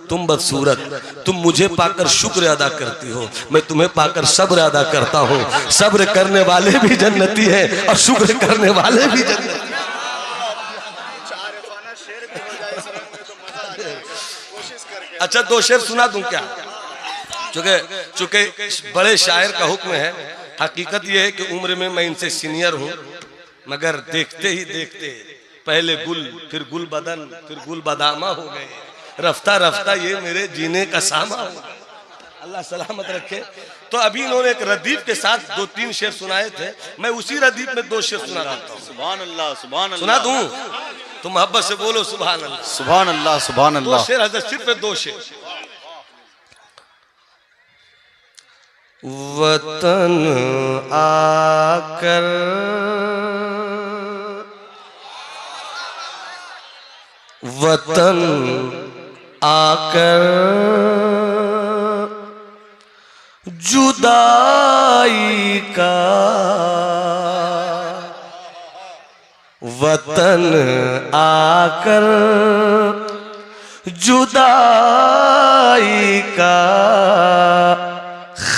तुम बदसूरत, तुम मुझे पाकर शुक्र अदा करती हो, मैं तुम्हें पाकर सब्र अदा करता हूँ। सब्र करने वाले भी जन्नती हैं और शुक्र करने वाले भी जन्नती। अच्छा 2 शेर सुना दूं क्या? चूंकि बड़े शायर का हुक्म है। हकीकत यह है कि उम्र में मैं इनसे सीनियर हूँ, मगर देखते ही देखते पहले गुल, फिर गुल बदन, फिर गुल बदामा हो गए। रफ्ता रफ्ता ये मेरे जीने का सामा हो गया। अल्लाह सलामत रखे। तो अभी इन्होंने एक रदीफ के साथ 2-3 शेर सुनाए थे, मैं उसी रदीफ में 2 शेर सुना देता हूँ। सुभान अल्लाह, सुभान अल्लाह। सुना दूं? तो मोहब्बत से बोलो सुभान अल्लाह। सुभान अल्लाह, सुभान अल्लाह। 2 शेर हजरत, सिर्फ 2 शेर। वतन आकर वतन आकर जुदाई का वतन आकर जुदाई का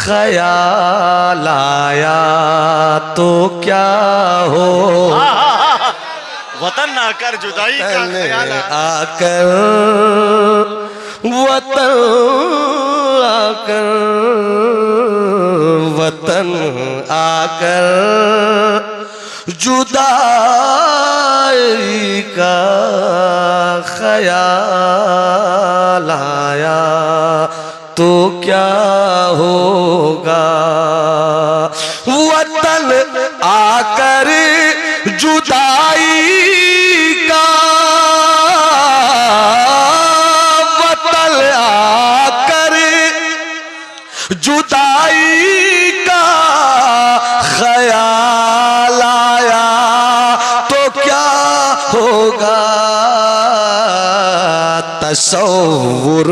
ख्याल आया तो क्या हो। वतन आकर जुदाई का ख्याल आकर वतन आकर वतन आकर जुदाई का ख्याल आया तो क्या होगा। वतन आकर जुदाई का वतन आकर जुदाई का ख्याल आया तो क्या होगा। तसव्वुर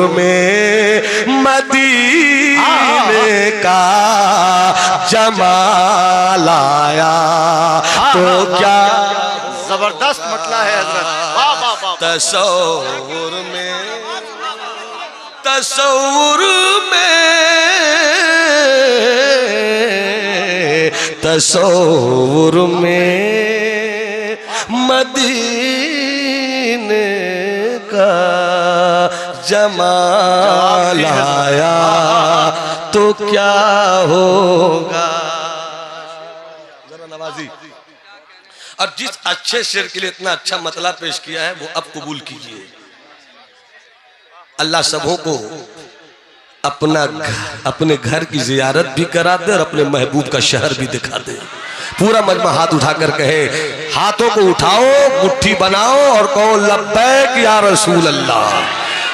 में मदीने का जमाल आया तो क्या। जबरदस्त मतला है हजरत, वाह वाह वाह। तसव्वुर में मदीने का जमाल आया तो क्या होगा। जरा नवाजी, और जिस अच्छे शेर के लिए इतना अच्छा मतलब पेश किया है वो अब कबूल कीजिए। अल्लाह सबों को अपने घर की जियारत भी करा दे और अपने महबूब का शहर भी दिखा दे। पूरा मजमा हाथ उठाकर कहे, हाथों को उठाओ, मुट्ठी बनाओ और कहो लब्बैक या रसूल अल्लाह,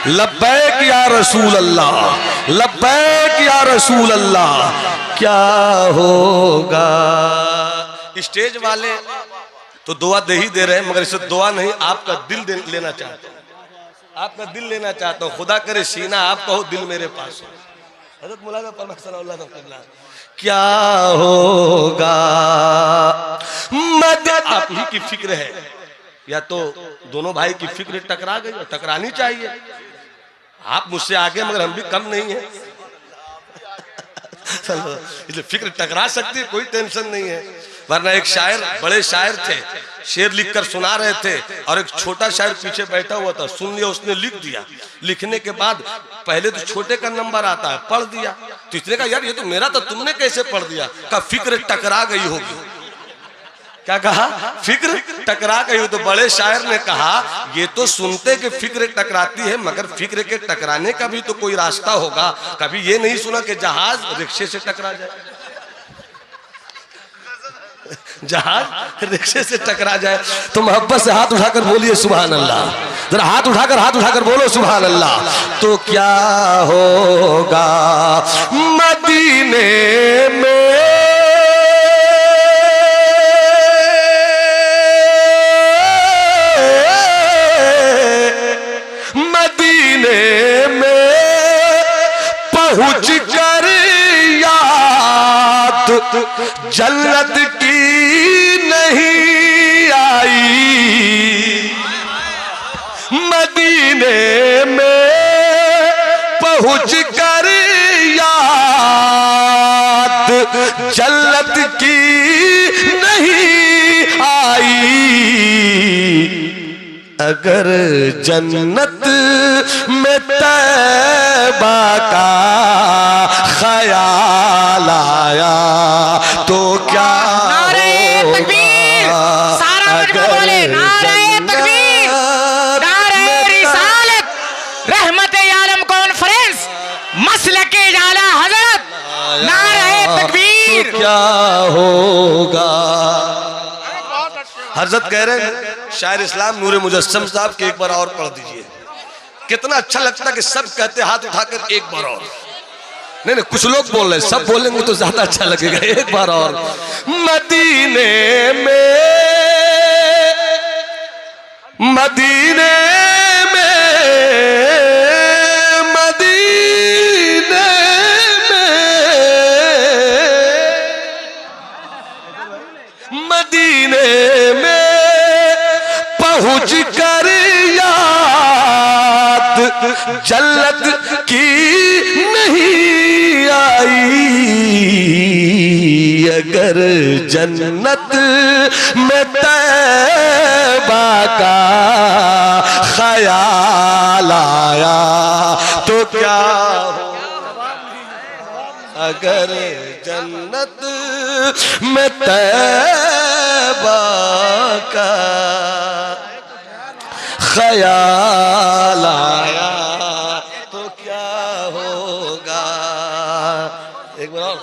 लब्बैक या रसूल अल्लाह, लब्बैक या रसूल अल्लाह। क्या होगा। स्टेज वाले तो दुआ दे ही दे रहे हैं, मगर इसे दुआ नहीं, आपका दिल लेना चाहते हैं, आपका दिल लेना चाहता हूँ। खुदा करे सीना आप कहो, दिल मेरे पास हो। हज़रत मौलाना परमहसन क्या होगा। मदद आप ही की फिक्र है, या तो दोनों भाई की फिक्र टकरा गई और टकरानी चाहिए। आप मुझसे आगे मगर हम भी कम नहीं है इसलिए फिक्र टकरा सकती है, कोई टेंशन नहीं है। वरना एक शायर, बड़े शायर थे, शेर लिखकर सुना रहे थे और एक छोटा शायर पीछे बैठा हुआ था, सुन लिया, उसने लिख दिया। लिखने के बाद पहले तो छोटे का नंबर आता है, पढ़ दिया तो इसने कहा यार ये तो मेरा था, तुमने कैसे पढ़ दिया। कहा फिक्र टकरा गई होगी। क्या कहा, फिक्र टकरा गई हो। तो बड़े शायर ने कहा ये तो सुनते कि फिक्र टकराती है, मगर फिक्र के टकराने का भी तो कोई रास्ता होगा। कभी ये नहीं सुना कि जहाज रिक्शे से टकरा जाए, जहाज रिक्शे से टकरा जाए। तो मोहब्बत से हाथ उठाकर बोलिए सुभान अल्लाह, जरा हाथ उठाकर बोलो सुभान अल्लाह। तो क्या होगा मदीने में, मदीने में पहुंच कर याद जन्नत की नहीं आई। मदीने में पहुंच कर याद जन्नत की नहीं आई। अगर जन्नत में तैबा का ख्याल आया तो क्या होगा। अगर रहमत आलम कॉन्फ्रेंस मसलके आला हजरत नारे तकबीर तो क्या होगा। हजरत कह रहे हैं शायर इस्लाम नूरे मुजस्सम साहब के एक बार और पढ़ दीजिए। कितना अच्छा लगता कि सब कहते हाथ उठाकर एक बार और। नहीं नहीं, कुछ लोग बोल रहे, सब बोलेंगे तो ज्यादा अच्छा लगेगा। एक बार और। मदीने में, मदीने में, मदीने में, मदीने में पहुंच कर याद जल्लत की नहीं आई। अगर जन्नत में तैबा का ख्याल आया तो क्या हो। अगर जन्नत में तैबा का ख्याल आया तो क्या होगा। एक बार और।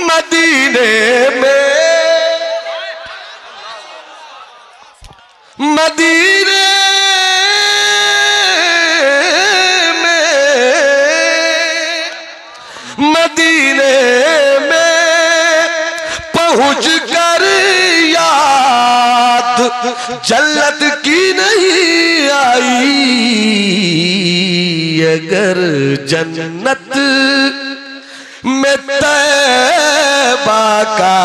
मदीने में, मदीने में, मदीने में पहुंच कर याद जल्लत की नहीं आई। अगर जन्नत में तैबा का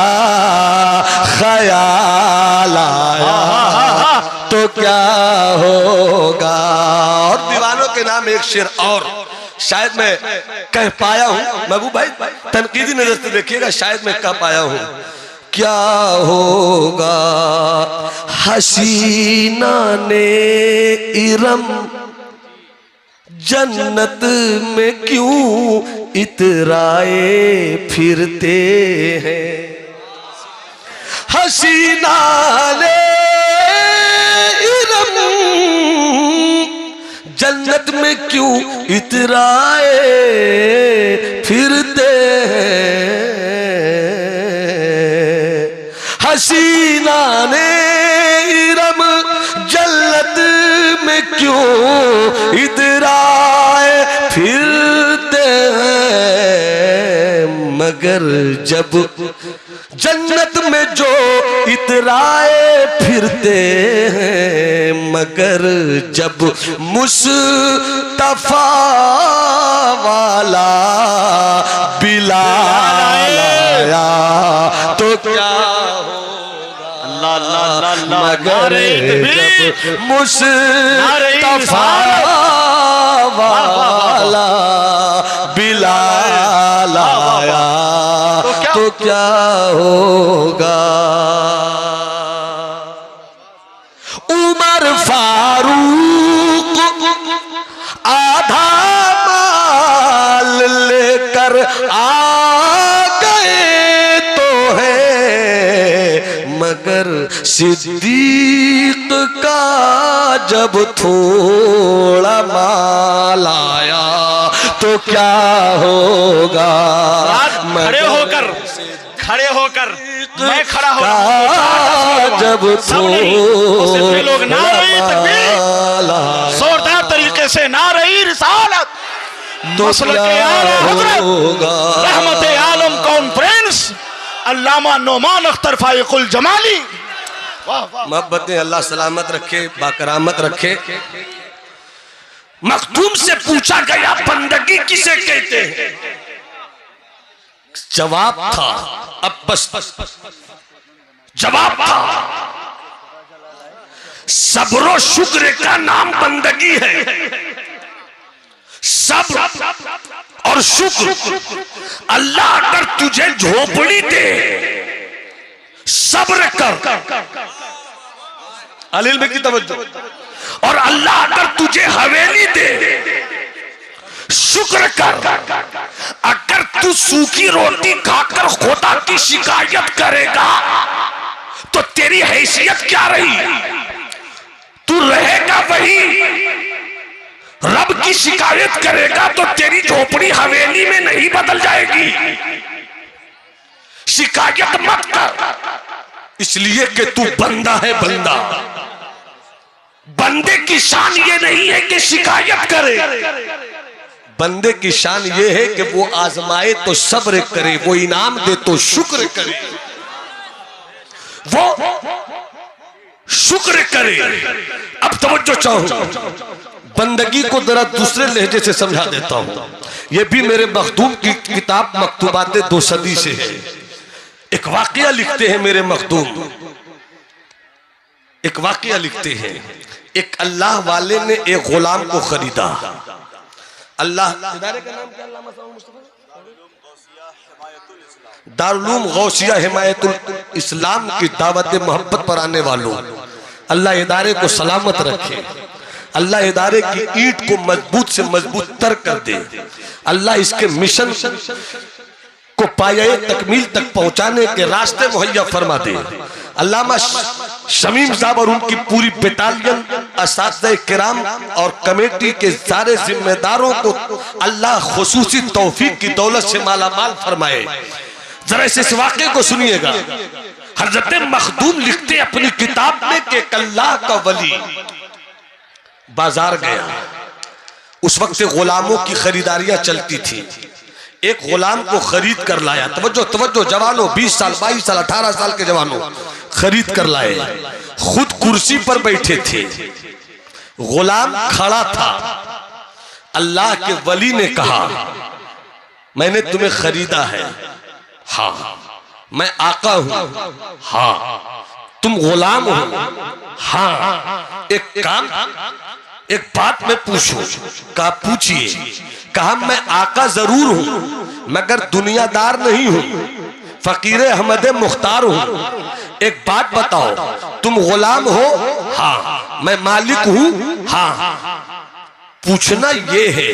ख्याल आया तो क्या होगा। और दीवानों के नाम एक शेर और शायद मैं कह पाया हूं। महबूब भाई तनकीदी नजर से देखिएगा, शायद मैं कह पाया हूं। क्या होगा हसीना ने इरम जन्नत में क्यों इतराए फिरते हैं। हसीना ने इरम जन्नत में क्यों इतराए फिरते हैं। हसीना ने इरम जन्नत में क्यों इतराए फिरते हैं। मगर जब जन्नत में जो इतराए फिरते हैं, मगर जब मुस्तफा वाला बिलाल आया तो क्या होगा। मगर जब मुस्तफा वाला बिलाल आया तो क्या होगा। उमर फारूक आधा माल लेकर आ गए तो है, मगर सिद्दीक का जब थोड़ा माल आया तो क्या होगा। खड़े होकर मैं खड़ा हो जब लोग नारे तकबीर जोरदार तरीके से नारे रिसालत मसलके आला हज़रत रहमत आलम कॉन्फ्रेंस अल्लामा नोमान अख्तर फाइकुल जमाली। मोहब्बतें अल्लाह सलामत रखे, बाकरामत रखे। मखदूम से पूछा गया बंदगी किसे कहते हैं। जवाब था, अब बस जवाब था, सब्र शुक्र का नाम बंदगी है। सब्र और शुक्र। अल्लाह अगर तुझे झोपड़ी दे, सब्र कर। अलील में की तवज्जो। और अल्लाह अगर तुझे हवेली दे, शुक्र कर। अगर तू सूखी रोटी खाकर खुदा की शिकायत करेगा तो तेरी हैसियत क्या रही। तू रहेगा वही, रब की शिकायत करेगा तो तेरी झोपड़ी हवेली में नहीं बदल जाएगी। शिकायत मत कर, इसलिए कि तू बंदा है। बंदा बंदे की शान ये नहीं है कि शिकायत करे, बंदे की शान ये है कि वो आजमाए तो सब्र करे, वो इनाम दे तो शुक्र करे, वो शुक्र करे। अब तवज्जो चाहूं, बंदगी को जरा दूसरे लहजे से समझा देता हूं। यह भी मेरे मखदूम की किताब मकतूबाते 2 सदी से है। एक वाकया लिखते हैं मेरे मखदूम, एक वाकया लिखते हैं। एक अल्लाह वाले ने एक गुलाम को खरीदा। अल्लाह इदारे का नाम क्या? दारुल गौसिया हिमायतुल इस्लाम की दावत मोहब्बत पर आने वालों, अल्लाह इदारे को सलामत रखे, अल्लाह इदारे की ईंट को मजबूत से मजबूत तर कर दे, अल्लाह इसके मिशन को पाये तकमील तक पहुंचाने के रास्ते मुहैया फरमा दे। अल्लामा शमीम साहब और उनकी पूरी बटालियन, असातिज़े किराम और कमेटी के सारे जिम्मेदारों को अल्लाह खुसूसी तौफीक की दौलत से मालामाल फरमाए। जरा इस वाक़े को सुनिएगा। हज़रत मखदूम लिखते अपनी किताब में कि अल्लाह का वली बाजार गया। उस वक्त गुलामों की खरीदारियां चलती थी। एक गुलाम को खरीद कर लाया। तवज्जो तवज्जो जवानों, 20 साल 22 साल 18 साल के जवानों खरीद कर लाए। खुद कुर्सी पर बैठे थे, गुलाम खड़ा था। अल्लाह के वली ने कहा, मैंने तुम्हें खरीदा है। हाँ। मैं आका हूं। हाँ। तुम गुलाम हो। हाँ। एक बात मैं पूछूं? कहा पूछिए। कहा मैं आका जरूर हूं मगर दुनियादार नहीं हूं, फकीर अहमद मुख्तार हूं। एक बात बताओ, तुम गुलाम हो? हाँ। मैं मालिक हूं? हाँ। पूछना ये है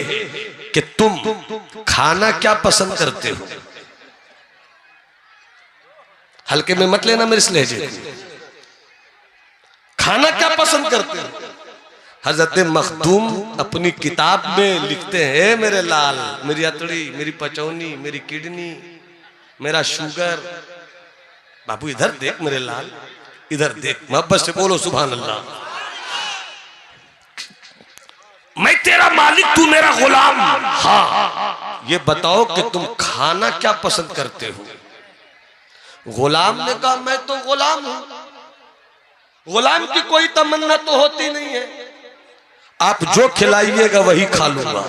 कि तुम खाना क्या पसंद करते हो? हल्के में मत लेना मेरे इस लहजे। खाना क्या पसंद करते हो? हजरत मखदूम अपनी किताब में लिखते हैं, मेरे लाल, मेरी अतड़ी, मेरी पचौनी, मेरी किडनी, मेरा शुगर। बाबू इधर देख मेरे लाल, इधर देख, मोहब्बत से बोलो सुभान अल्लाह। मैं तेरा मालिक, तू मेरा गुलाम। हाँ। ये बताओ कि तुम खाना क्या पसंद करते हो? गुलाम ने कहा मैं तो गुलाम हूं, गुलाम की कोई तमन्ना तो होती नहीं है, आप जो खिलाइएगा वही खा लूंगा।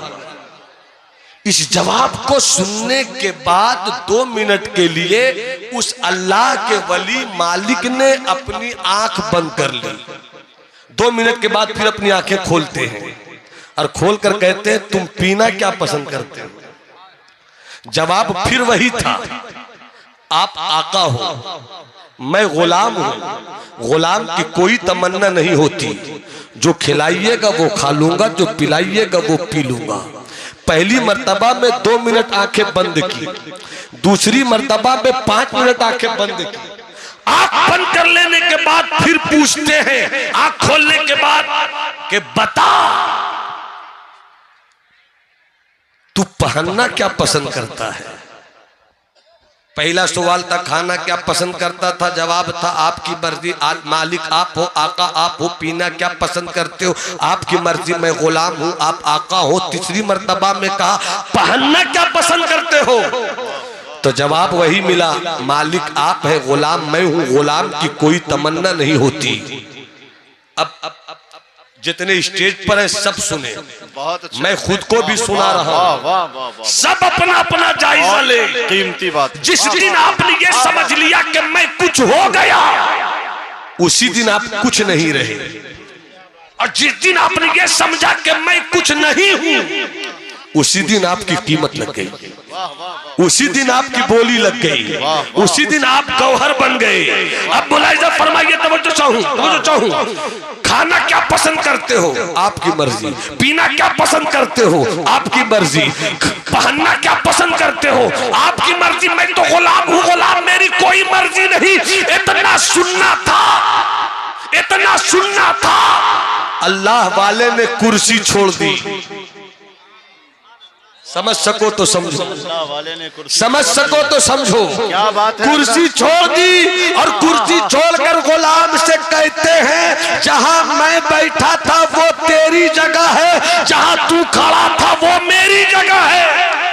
इस जवाब को सुनने के बाद 2 मिनट के लिए उस अल्लाह के वली मालिक ने अपनी आंख बंद कर ली। 2 मिनट के बाद फिर अपनी आंखें खोलते हैं और खोलकर कहते हैं तुम पीना क्या पसंद करते हो? जवाब फिर वही था, आप आका हो, मैं गुलाम हूं। गुलाम की कोई तमन्ना नहीं होती, जो खिलाइएगा वो खा लूंगा, जो पिलाइएगा वो पी लूंगा। पहली मर्तबा में 2 मिनट आंखें बंद की, दूसरी मर्तबा में 5 मिनट आंखें बंद की। आंख बंद कर लेने के बाद फिर पूछते हैं आंख खोलने के बाद कि बता तू पहनना क्या पसंद करता है? पहला सवाल था खाना क्या पसंद करता था, जवाब था आपकी मर्जी, मालिक आप हो, आका आप हो। पीना क्या पसंद करते हो? आपकी मर्जी, मैं गुलाम हूं, आप आका हो। तीसरी मर्तबा में कहा पहनना क्या पसंद करते हो? तो जवाब वही मिला, मालिक आप है, गुलाम मैं हूं। गुलाम की कोई तमन्ना नहीं होती। अब जितने स्टेज पर है सब सुने, बहुत अच्छा। मैं खुद को भी सुना रहा हूं। सब अपना अपना जायजा ले। कीमती बात। जिस दिन आपने ये समझ लिया कि मैं कुछ हो गया, उसी दिन आप कुछ नहीं रहे। और जिस दिन आपने ये समझा कि मैं कुछ नहीं हूं, उसी दिन आपकी कीमत लग गई, उसी दिन आपकी बोली लग गई, उसी दिन आप गौहर बन गए। अब मुलाहिजा फरमाइए, तवज्जो चाहूं। खाना क्या पसंद करते हो? आपकी मर्जी। पीना क्या पसंद करते हो? आपकी मर्जी। पहनना क्या पसंद करते हो? आपकी मर्जी। मैं तो गुलाम हूं, गुलाम मेरी कोई मर्जी नहीं। इतना सुनना था, इतना सुनना था। अल्लाह वाले ने कुर्सी छोड़ दी, समझ सको तो समझो, अल्लाह वाले ने कुर्सी समझ सको तो समझो। क्या बात है? कुर्सी छोड़ दी और कुर्सी छोड़कर गुलाम से कहते हैं जहां मैं बैठा था वो तेरी जगह है, जहां तू खड़ा था वो मेरी जगह है।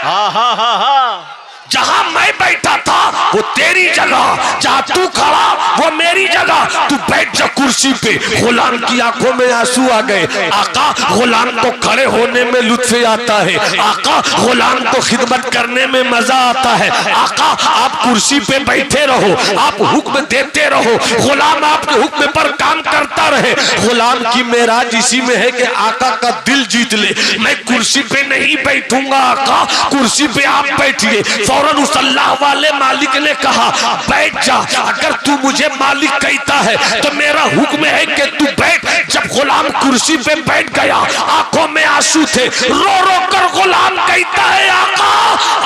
हाँ हाँ हाँ हाँ, जहां मैं बैठा था वो तेरी जगह, जहां तू खड़ा वो मेरी जगह। तू बैठ जा कुर्सी पे। गुलाम की आंखों में आंसू आ गए। आका, गुलाम को खड़े होने में लुत्फ आता है। आका, गुलाम को खिदमत करने में मजा आता है। आका, आप कुर्सी पे बैठे रहो, आप हुक्म देते रहो, गुलाम आपके हुक्म पर काम करता रहे। गुलाम की मेराज इसी में है कि आका का दिल जीत ले। मैं कुर्सी पे नहीं बैठूंगा आका, कुर्सी पे आप बैठिए। फौरन उस अल्लाह वाले मालिक ने कहा बैठ जा, अगर तू मुझे मालिक कहता है तो मेरा हुक्म है कि तू बैठ। जब गुलाम कुर्सी पे बैठ गया, आंखों में आंसू थे, रो रो कर गुलाम कहता है आका,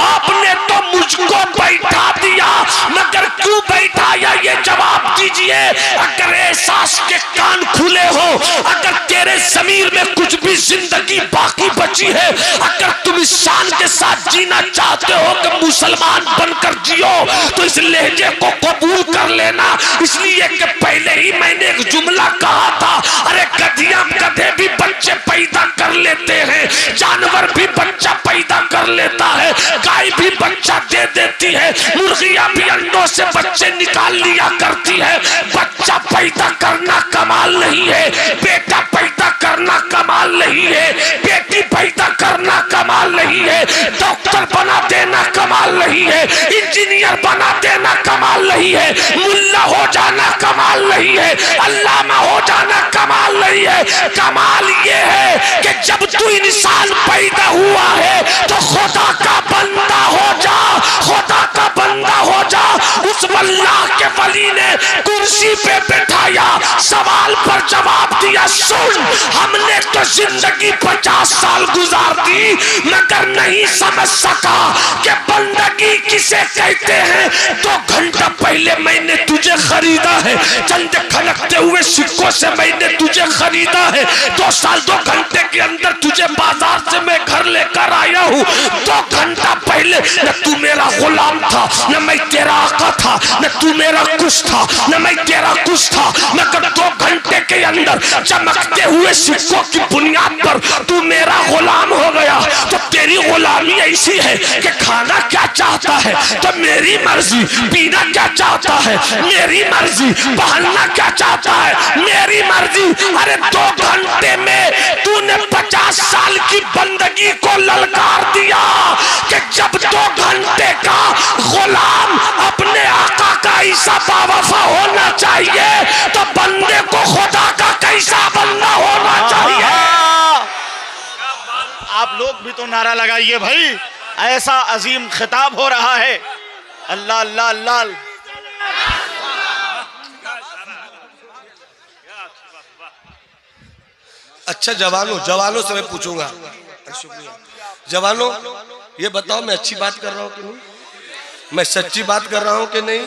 आपने तो मुझको बैठा दिया, मगर क्यों बैठाया ये जवाब दीजिए। अगर एहसास के कान खुले हो, अगर तेरे ज़मीर में कुछ भी जिंदगी बाकी बची है, अगर तुम इस शान के साथ जीना चाहते हो कि मुसलमान बनकर जियो, तो इस लहजे को कबूल कर लेना। इसलिए कि पहले ही मैंने एक जुमला कहा था, अरे गधियां गधे भी बच्चे पैदा कर लेते हैं, जानवर भी बच्चा पैदा कर लेता है, गाय भी बच्चा दे देती है, मुर्गियां भी अंडों से बच्चे निकाल लिया करती है। बच्चा पैदा करना कमाल नहीं है, बेटा पैदा करना कमाल नहीं है, बेटी पैदा करना कमाल नहीं है, डॉक्टर बना देना कमाल नहीं है, इंजीनियर बना देना कमाल नहीं है, मुल्ला हो जाना कमाल नहीं है, अल्लामा हो जाना कमाल नहीं है। कमाल ये है कि जब तू इंसान पैदा हुआ है तो खुदा का बंदा हो जा, खुदा का बंदा हो जा। उस अल्लाह के वली ने कुर्सी पे बैठाया, सवाल पर जवाब दिया, सुन हमने तो जिंदगी 50 साल गुजार दी, मगर नहीं समझ सका कि बंदगी किसे कहते हैं। 2 घंटा पहले मैंने तुझे खरीदा है, चंद खनकते हुए सिक्कों से मैंने तुझे खरीदा है। 2 साल 2 घंटे के अंदर तुझे बाजार से मैं घर लेकर आया हूँ। 2 घंटा पहले न तू मेरा गुलाम था, न मैं तेरा आका था, न तू मेरा कुछ था, न मैं तेरा कुछ था, मगर 2 घंटे के अंदर चमकते हुए सिक्कों की बुनियाद पर तू मेरा गुलाम हो गया। तो तेरी गुलामी ऐसी है कि खाना क्या चाहता है तो मेरी मर्जी, पीना क्या चाहता है मेरी मर्जी, पहनना क्या चाहता है मेरी मर्जी। अरे 2 घंटे में तूने 50 साल की बंदगी को ललकार दिया कि जब 2 घंटे का गुलाम अपने आका का ऐसा बावफा होना चाहिए तो बंदे को खुदा का कैसा बंदा होना चाहिए। आप लोग भी तो नारा लगाइए भाई, ऐसा अजीम खिताब हो रहा है। अल्लाह अल्लाह अल्लाह। अच्छा जवानों से मैं पूछूंगा, जवानों ये बताओ मैं अच्छी बात कर रहा हूँ कि नहीं, मैं सच्ची बात कर रहा हूँ कि नहीं?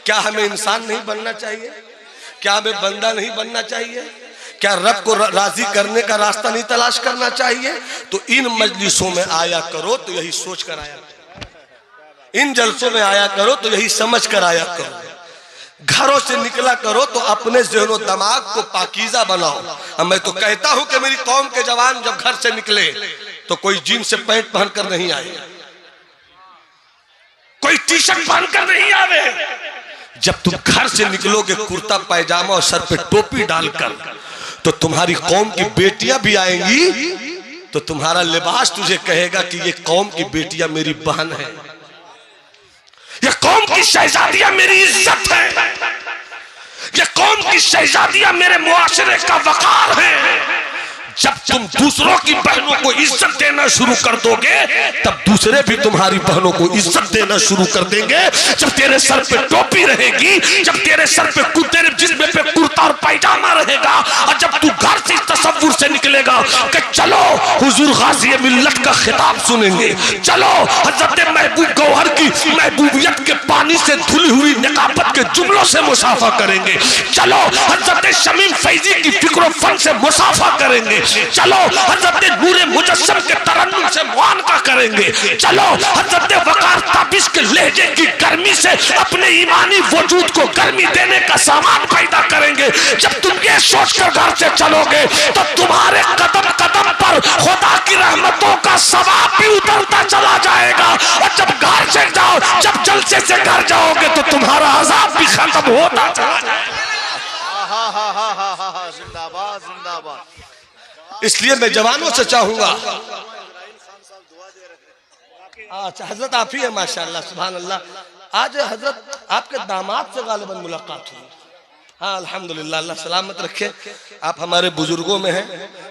क्या हमें इंसान नहीं बनना चाहिए? क्या हमें बंदा नहीं बनना चाहिए? क्या रब को राजी करने का रास्ता नहीं तलाश करना चाहिए? तो इन मजलिसों में आया करो तो यही सोच कर आया करो, इन जलसों में आया करो तो यही समझ कर आया करो, घरों से निकला करो तो अपने ज़हन दिमाग को पाकीज़ा बनाओ। अब मैं तो कहता हूं कि मेरी कौम के जवान जब घर से निकले तो कोई जीन्स से पैंट पहनकर नहीं आए, कोई टी शर्ट पहनकर नहीं आवे। जब तुम घर से निकलोगे कुर्ता पैजामा और सर पे टोपी डालकर, तो तुम्हारी कौम की बेटियां भी आएंगी तो तुम्हारा लिबास तुझे कहेगा कि ये कौम की बेटियां मेरी बहन है, ये कौम की शहजादियां मेरी इज्जत है, ये कौम की शहजादियां मेरे मुआशरे का वकार है। जब तुम दूसरों की बहनों को इज्जत देना शुरू कर दोगे तब दूसरे भी तुम्हारी बहनों को इज्जत देना शुरू कर देंगे। जब तेरे सर पे टोपी रहेगी, जब तेरे सर पे तेरे जिस्म पे कुर्ता और पैजामा रहेगा, और जब तू घर से तसव्वुर से निकलेगा कि चलो हुजूर गाज़ी मिल्लत का खिताब सुनेंगे, चलो हजरत महबूब गौहर की महबूबियत के पानी से धुली हुई निकाबत के जुमलों से मुसाफा करेंगे, चलो हजरत शमीम फैजी की मिक्रोफोन से मुसाफा करेंगे। चलो हजरत नूरे मुजस्सम के तरन्नुम से मुआनका करेंगे। चलो हजरत वकार ताबिश के लहजे की गर्मी से अपने ईमानी वजूद को गर्मी देने का सामान पैदा करेंगे। जब तुम ये सोचकर घर से चलोगे तो तुम्हारे कदम कदम पर खुदा की रहमतों का सवाब भी उतरता चला जाएगा। और जब घर से जाओ, जब जलसे से घर जाओगे तो तुम्हारा अजाब भी खत्म होता चला जाएगा। जिंदाबाद जिंदाबाद। इसलिए मैं जवानों से चाहूंगा, अच्छा हजरत आप ही है माशाअल्लाह सुभान अल्लाह। आज हजरत आपके दामाद से गालिबन मुलाकात हुई। हाँ अल्हम्दुलिल्लाह, अल्लाह सलामत रखे। आप हमारे बुजुर्गों में हैं,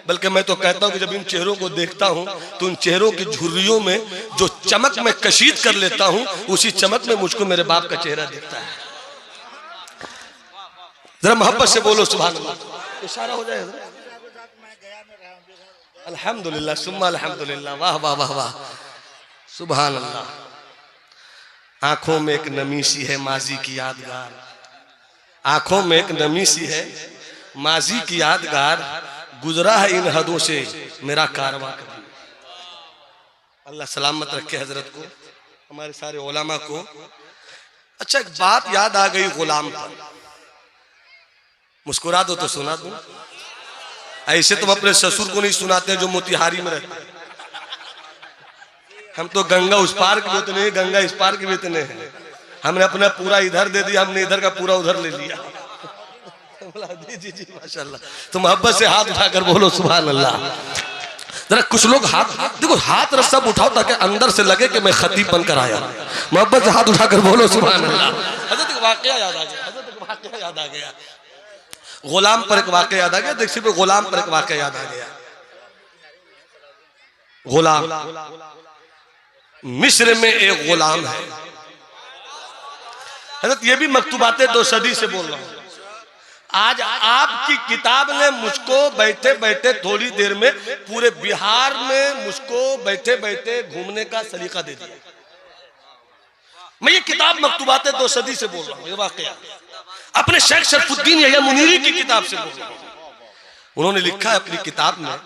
बल्कि मैं तो कहता हूँ कि जब इन चेहरों को देखता हूँ तो उन चेहरों की झुर्रियों में जो चमक मैं कशीद कर लेता हूँ, उसी चमक में मुझको मेरे बाप का चेहरा दिखता है। जरा मोहब्बत से बोलो सुभान अल्लाह। इशारा हो जाए अल्हम्दुलिल्लाह सुम्मा अल्हम्दुलिल्लाह। वाह वाह वाह वाह सुभान अल्लाह। आंखों में एक नमी सी है माजी की यादगार, आंखों में एक नमी सी है माजी की यादगार, गुजरा है इन हदों से मेरा कारवां कभी। अल्लाह सलामत रखे हजरत को, हमारे सारे उलमा को। अच्छा एक बात याद आ गई गुलाम पर, मुस्कुरा दो तो सुना दो। ऐसे तुम अपने ससुर को नहीं सुनाते जो मोतिहारी में रहते हैं। हम तो गंगा उस पार के भी उतने, गंगा इस पार के भी उतने हैं। हमने अपना पूरा इधर दे दिया, हमने इधर का पूरा उधर ले लिया। जी जी जी माशाल्लाह। तो मोहब्बत से हाथ उठाकर बोलो सुभान अल्लाह। जरा कुछ लोग हाथ देखो, हाथ रस सब उठाओ ताकि अंदर से लगे कि मैं खतीब बनकर आया। मोहब्बत से हाथ उठाकर बोलो सुभान अल्लाह। हजरत एक वाकया याद आ गया, हजरत एक वाकया याद आ गया। गुलाम पर एक वाकया याद आ गया। देखिए पे गुलाम पर एक वाकया याद आ गया। गुलाम मिस्र में एक गुलाम है। हजरत ये भी मकतूबाते 2 सदी से बोल रहा हूं। आज आपकी किताब ने मुझको बैठे बैठे थोड़ी देर में पूरे बिहार में मुझको बैठे बैठे घूमने का सलीका दे दिया। मैं ये किताब मकतूबाते 2 सदी से बोल रहा हूं। ये वाकया अपने शेख शरफुद्दीन यहया मुनीरी की किताब से बोल रहा हूं। उन्होंने लिखा है अपनी किताब में,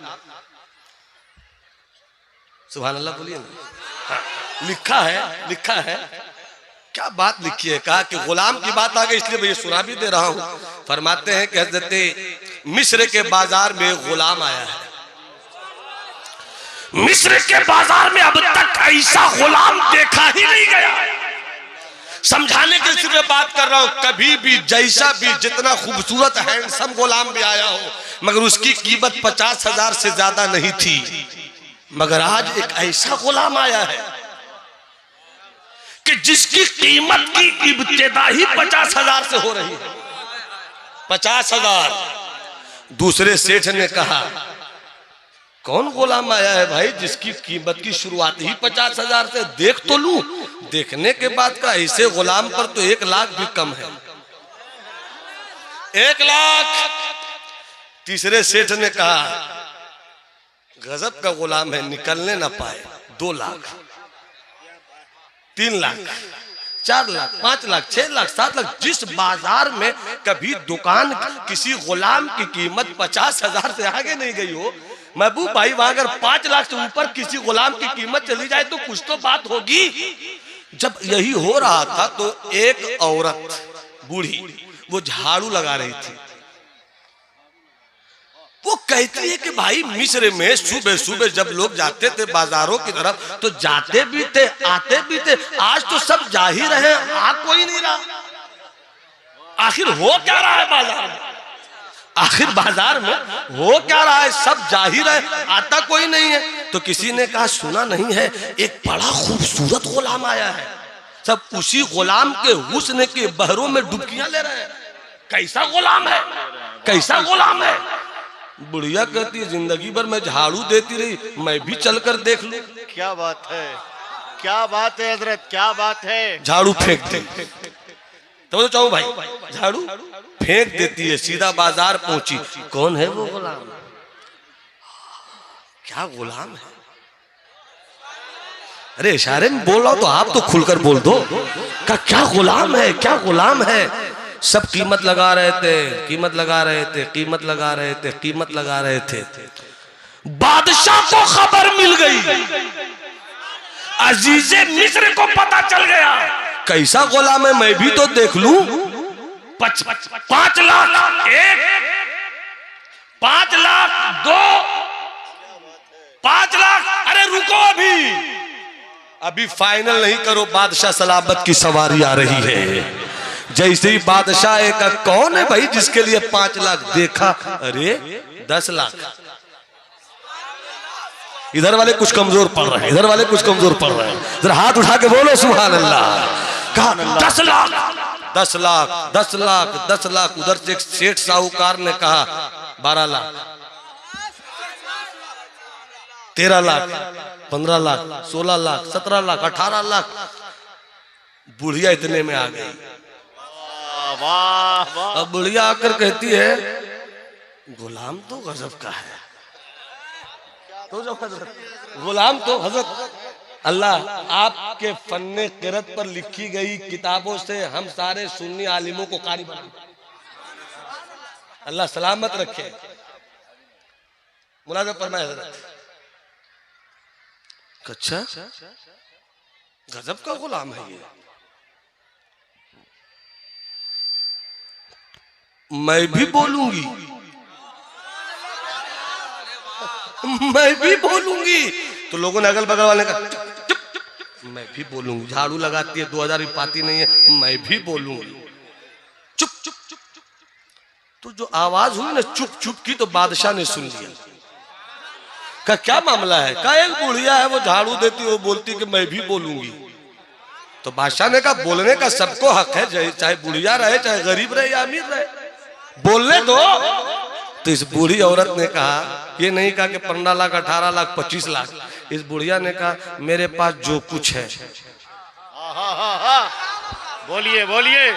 सुभान अल्लाह बोलिए ना। लिखा है क्या बात लिखी है। कहा कि गुलाम की बात आ गई इसलिए मैं ये सुना भी दे रहा हूं। फरमाते हैं कि हजरत मिस्र के बाजार में गुलाम आया है। मिस्र के बाजार में अब तक ऐसा गुलाम देखा ही नहीं गया। समझाने के सिर्फ बात कर रहा हूं, कभी भी जैसा भी जितना खूबसूरत हैंडसम गुलाम भी आया हो, मगर उसकी कीमत 50,000 से ज्यादा नहीं थी। मगर आज एक ऐसा गुलाम आया है कि जिसकी कीमत की इब्तिदा ही 50,000 से हो रही है। 50,000। दूसरे सेठ ने कहा कौन गुलाम आया है भाई जिसकी कीमत की शुरुआत ही 50,000 से, देख तो लूं। देखने के बाद का ऐसे गुलाम पर तो 1 लाख भी कम है। 1 लाख। तीसरे सेठ ने कहा गजब का गुलाम है, निकलने ना पाए। 2 लाख, 3 लाख, 4 लाख, 5 लाख, 6 लाख, 7 लाख। जिस बाजार में कभी दुकान किसी गुलाम की कीमत 50,000 से आगे नहीं गई हो, महबूब भाई वहां अगर 5 लाख से ऊपर किसी गुलाम की कीमत चली जाए तो कुछ तो बात होगी। जब यही हो रहा था तो एक औरत बूढ़ी वो झाड़ू लगा रही थी। वो कहती है कि भाई मिस्र में सुबह सुबह जब लोग जाते थे बाजारों की तरफ तो जाते भी थे आते भी थे। आज तो सब जा ही रहे, आ कोई नहीं रहा। आखिर हो क्या रहा है बाजार में? आखिर बाजार में हो क्या रहा है? सब जा ही रहे, आता कोई नहीं है। तो किसी ने कहा सुना नहीं है एक बड़ा खूबसूरत गुलाम आया है। सब उसी गुलाम के हुस्न के बहरों में डुबकियां ले रहे हैं। कैसा गुलाम है, कैसा गुलाम है? बुढ़िया कहती है जिंदगी भर मैं झाड़ू देती रही, मैं भी चलकर देख लूं। क्या बात है, क्या बात है हजरत, क्या बात है। झाड़ू फेंक दे तो चाहूं भाई, झाड़ू फेंक देती है, सीधा बाजार पहुंची। कौन है वो गुलाम? क्या गुलाम है? अरे इशारे में बोल रहा हूं तो आप तो खुलकर बोल दो। क्या गुलाम है, क्या गुलाम है? सब कीमत लगा रहे थे, कीमत लगा रहे थे, कीमत लगा रहे थे, कीमत लगा रहे थे। बादशाह को खबर मिल गई, अजीजे मिस्र को पता चल गया, कैसा गुलाम है, मैं भी तो देख लूं। 5 लाख एक, 5 लाख 2, 5 लाख। अरे रुको, अभी फाइनल नहीं करो, बादशाह सलामत की सवारी आ रही है। जैसे ही बादशाह एक, कौन है भाई जिसके लिए 5 लाख देखा? अरे 10 लाख। इधर वाले कुछ कमजोर पड़ रहे हैं, इधर वाले कुछ कमजोर पड़ रहे हैं, जरा हाथ उठा के बोलो सुभान अल्लाह। कहा 10 लाख, 10 लाख, 10 लाख, 10 लाख। उधर से एक सेठ साहूकार ने कहा 12 लाख, 13 लाख, 15 लाख, 16 लाख, 17 लाख, 18 लाख। बुढ़िया इतने में आ गई। वाह वाह। अब बुढ़िया आकर कहती है, गुलाम तो गजब का है। तो जो गुलाम तो हजरत अल्लाह आपके फन्ने किरत पर लिखी गई किताबों से हम सारे सुन्नी आलिमों को कारी बना, अल्लाह सलामत रखे। मुलाज़ा फरमाए हजरत, अच्छा गजब का गुलाम है ये। मैं भी बोलूंगी, मैं भी बोलूंगी। तो लोगों ने अगल बगल वाले का मैं भी बोलूंगी, झाड़ू लगाती है 2000 भी पाती नहीं है, मैं भी बोलूंगी। चुप चुप चुप चुप। तो जो आवाज हुई ना चुप चुप की, तो बादशाह ने सुन लिया। का क्या मामला है? का एक बुढ़िया है, वो झाड़ू देती, वो बोलती कि मैं भी बोलूंगी। तो बादशाह ने कहा बोलने का सबको हक है, चाहे बुढ़िया रहे, चाहे गरीब रहे या अमीर रहे, बोलने दो। तो इस बूढ़ी औरत ने कहा, ये नहीं कहा कि 15 लाख, 18 लाख, 25 लाख। इस बुढ़िया ने कहा मेरे पास जो कुछ है। बोलिए बोलिए।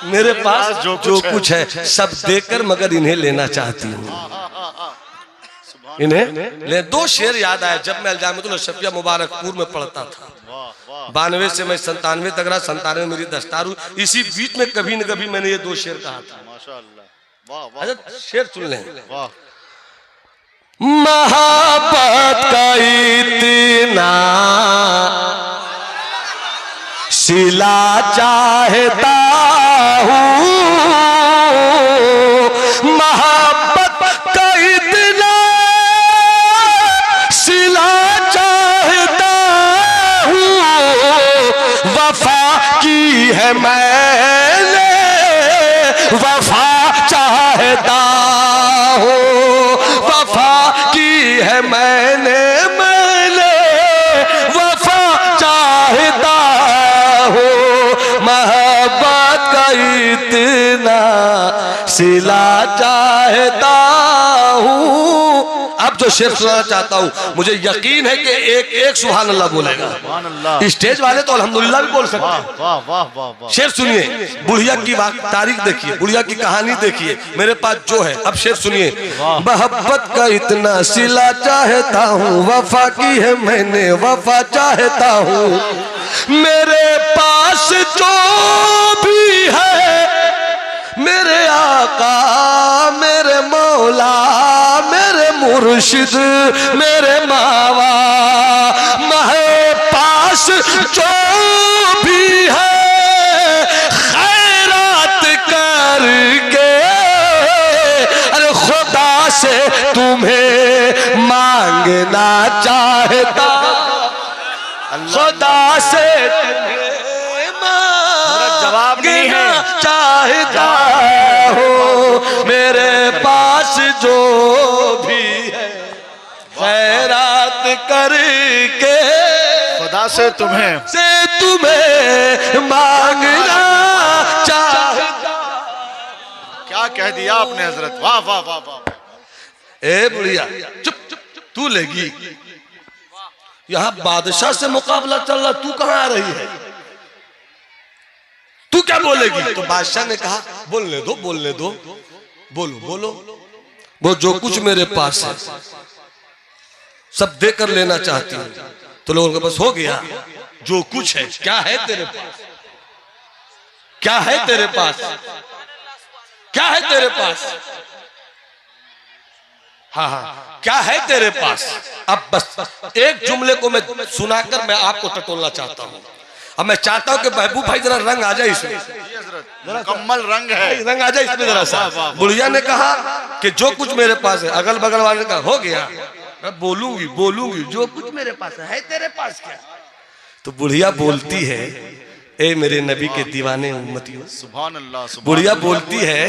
मेरे पास जो कुछ है सब देकर मगर इन्हें लेना चाहती हूँ, इन्हें ले। 2 शेर याद आया जब मैं अल्जामतुल शफिया मुबारकपुर में पढ़ता था। 92 से मैं 97 तक रहा, 97 मेरी दस्तार हुई। इसी बीच में कभी न कभी मैंने ये 2 शेर कहा था। माशाअल्लाह, वाह वाह। अच्छा शेर सुन लें। वाह। मोहब्बत का इतना सिला चाहता हूँ, मोहब्बत का इतना सिला चाहता हूँ। वफा की है मैंने, वफा चाहता हूँ, वफा की है मैंने वफा चाहता हूँ। मोहब्बत का इतना सिला चाहता हूँ। अब जो शेर सुनाना चाहता हूँ, मुझे यकीन है कि एक एक सुभान अल्लाह बोलेगा। सुभान अल्लाह। स्टेज वाले तो अल्हम्दुलिल्लाह भी बोल सकते हैं। वाह वाह वाह वाह। शेर सुनिए, बुढ़िया की तारीख देखिए, बुढ़िया की कहानी देखिए, मेरे पास जो है। अब शेर सुनिए। मोहब्बत का इतना सिला चाहता हूँ, वफा की है मैंने वफा चाहता हूँ। मेरे पास जो भी है मेरे आका, मेरे मौला, मेरे मुर्शिद, मेरे मावा, मेरे पास जो भी है खैरात करके, अरे खुदा से तुम्हें मांगना चाहता, खुदा से तुम्हें जवाब नहीं है चाहता हो। मेरे पास जो भी है खैरात करके, खुदा से तुम्हें मांगना चाहता। क्या कह दिया आपने हजरत, वाह वाह वाह वाह। ए बुढ़िया चुप चुप, तू लेगी, यहाँ बादशाह से मुकाबला चल रहा, तू कहाँ आ रही है, तू क्या बोलेगी? तो बादशाह ने कहा बोलने दो बोलने दो, बोलो बोलो। वो जो कुछ मेरे पास है सब देकर लेना चाहती हूँ। तो लोगों के पास हो गया जो कुछ है। क्या है तेरे पास, क्या है तेरे पास, क्या है तेरे पास, हाँ हाँ क्या है तेरे पास। अब बस एक जुमले को मैं सुनाकर मैं आपको टटोलना चाहता हूँ। अब मैं चाहता हूँ कि महबूब भाई जरा रंग आ जाए इसमें, मुकम्मल रंग है, रंग आ जाए इसमें जरा सा। बुढ़िया ने कहा कि जो कुछ मेरे पास है, अगल बगल वाले ने कहा हो गया, मैं बोलूंगी बोलूंगी जो कुछ मेरे पास है तेरे पास क्या। तो बुढ़िया बोलती है, ए मेरे नबी के दीवाने उम्मतियों, सुभान अल्लाह, बुढ़िया बोलती है,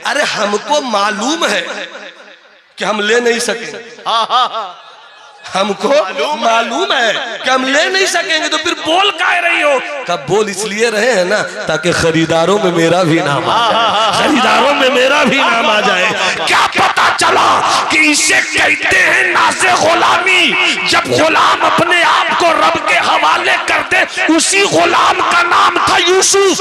अरे हमको मालूम है कि हम ले नहीं सकेंगे, हमको मालूम है कि हम ले नहीं सकेंगे, तो फिर बोल काहे रही हो। कब बोल इसलिए रहे हैं ना ताकि खरीदारों में मेरा भी नाम आ जाए, खरीदारों में मेरा भी नाम आ जाए। क्या पता चला कि इसे कहते हैं नाज़े गुलामी। जब गुलाम अपने आप को रब के हवाले कर दे, उसी गुलाम का नाम था यूसुफ,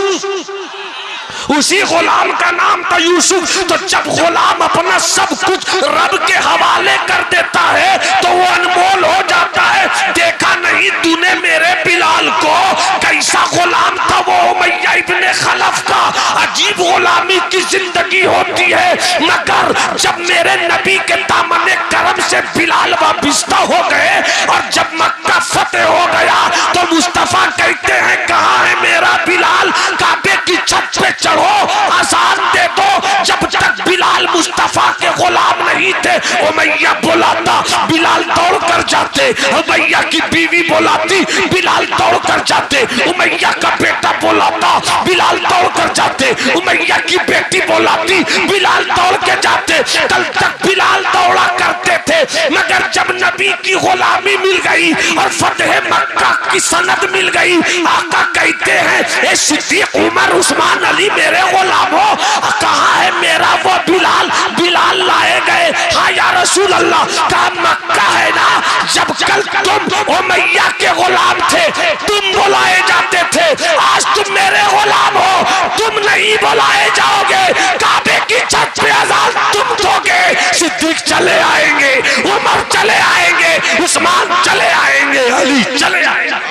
उसी गुलाम का नाम था यूसुफ। तो जब गुलाम अपना सब कुछ रब के हवाले कर देता है तो वो अनमोल हो जाता है। देखा नहीं तूने मेरे बिलाल को, कैसा गुलाम था वो उमैया इब्ने खलफ का। अजीब गुलामी की जिंदगी होती है, मगर जब मेरे नबी के दामने करम से बिलाल वाबिस्ता हो गए और जब मक्का फतेह हो गया तो मुस्तफा कहते हैं कहाँ है मेरा बिलाल, काबे की छत पे चढ़ो आजान दे दो। जब तक बिलाल मुस्तफा के गुलाम नहीं थे, उमैया बुलाता बिलाल दौड़ कर जाते, उमैया की बीवी बुलाती बिलाल दौड़ कर जाते, उमैया का बेटा बुलाता बिलाल दौड़ कर जाते, उमैया की बेटी बुलाती बिलाल दौड़ के जाते। कल तक बिलाल दौड़ा करते थे, मगर जब नबी की गुलामी मिल गई और फतेह मक्का की सनद मिल गई, आका कहते हैं ए सिद्दीक उमर उस्मान अली मेरे गुलामों, कहाँ है मेरा वो बिलाल। बिलाल लाए गए, हाँ या रसूल अल्लाह, का मक्का है ना। जब कल तुम उमैया के गुलाम थे, तुम बुलाए जाते थे, आज तुम मेरे गुलाम हो, तुम नहीं बुलाए जाओगे। काबे की छत पे अजान तुम दोगे, सिद्दीक चले आएंगे, उमर चले आएंगे, उस्मान चले आएंगे, अली चले आएंगे।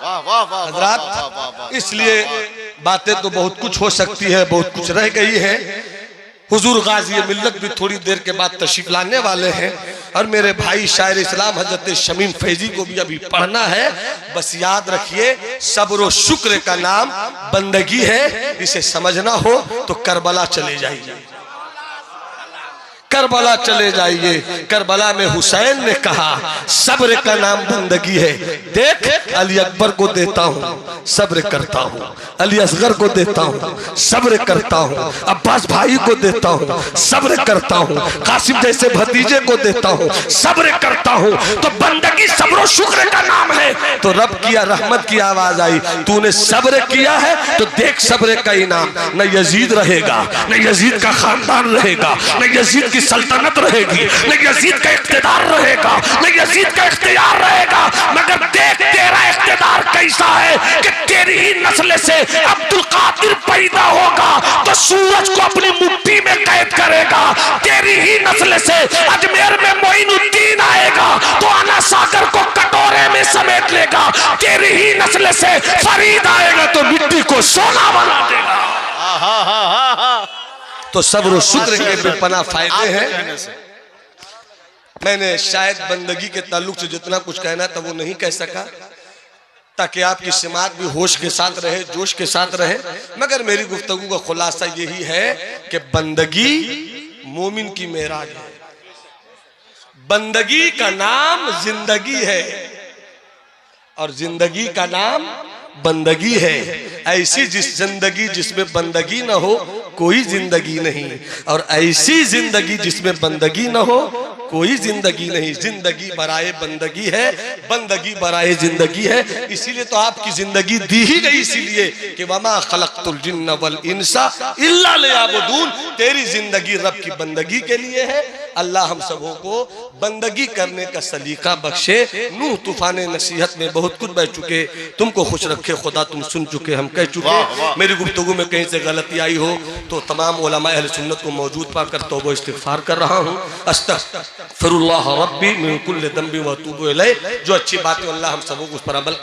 हज़रात, इसलिए बातें तो बहुत कुछ हो सकती है, बहुत कुछ रह गई है। हुजूर गाजी मिल्लत भी थोड़ी देर के बाद तशरीफ लाने वाले हैं और मेरे भाई शायर इस्लाम हजरत शमीम फैजी को भी अभी पढ़ना है। बस याद रखिए, सब्र और शुक्र का नाम बंदगी है। इसे समझना हो तो करबला चले जाइए, करबला चले जाइए। करबला में हुसैन ने कहा सब्र का नाम बंदगी है। देख अली अकबर को देता हूँ सब्र करता हूँ, अली असगर को देता हूँ सब्र करता हूँ, अब्बास भाई को देता हूँ सब्र करता हूँ, कासिम जैसे भतीजे को देता हूँ सब्र करता हूँ। तो बंदगी सब्र शुक्र का नाम है। तो रब की रहमत की आवाज आई, तूने सब्र किया है तो देख सब्र का इनाम। न यजीद रहेगा, न यजीद का खानदान रहेगा, न यजीद की सल्तनत रहेगी, न यजीद का इख्तिदार रहेगा, न यजीद का इख्तियार रहेगा, मगर देख तेरा इख्तिदार कैसा है कि तेरी ही नस्ल से अब्दुल कादिर पैदा होगा तो सूरज को अपनी मुट्ठी में कैद करेगा। तेरी ही नस्ल से अजमेर में मोइनुद्दीन आएगा तो आना सागर को कटोरे में समेट लेगा। तेरी ही नस्ल से फरीद आएगा तो मिट्टी को सोना बना देगा। तो सब्र शुक्र के बेपनाह फायदे हैं। मैंने शायद बंदगी के ताल्लुक से जितना कुछ कहना था वो नहीं कह सका, ताकि आपकी समात भी होश के साथ रहे, जोश के साथ रहे। मगर मेरी गुफ्तगू का खुलासा यही है कि बंदगी मोमिन की मेराज है। बंदगी का नाम जिंदगी है और जिंदगी का नाम बंदगी है। ऐसी जिंदगी जिसमें बंदगी न हो कोई जिंदगी नहीं, और ऐसी जिंदगी जिसमें बंदगी न हो कोई जिंदगी नहीं। जिंदगी बराए बंदगी है, बंदगी बराए जिंदगी है। इसीलिए तो आपकी जिंदगी दी ही गई इसीलिए कि वमा खलक़तुल जिन्न वल इंसा इल्ला लियअबुदून। तेरी जिंदगी रब की बंदगी के लिए है। अल्लाह हम सबों को बंदगी करने का सलीका बख्शे। नूह तूफान नसीहत में बहुत कुछ बह चुके, तुमको खुश रखे खुदा, तुम सुन चुके, हम कह चुके। मेरी गुफ्तगू में कहीं से गलती आई हो तो तमाम उलमा अहले सुन्नत को मौजूद पाकर तौबा इस्तिग़फ़ार कर रहा हूँ। अस्तग़फ़िरुल्लाह रब्बी मिन कुल्लि ज़ंबिन व अतूबु इलैह। जो अच्छी बात है अल्लाह हम सबों को उस पर अमल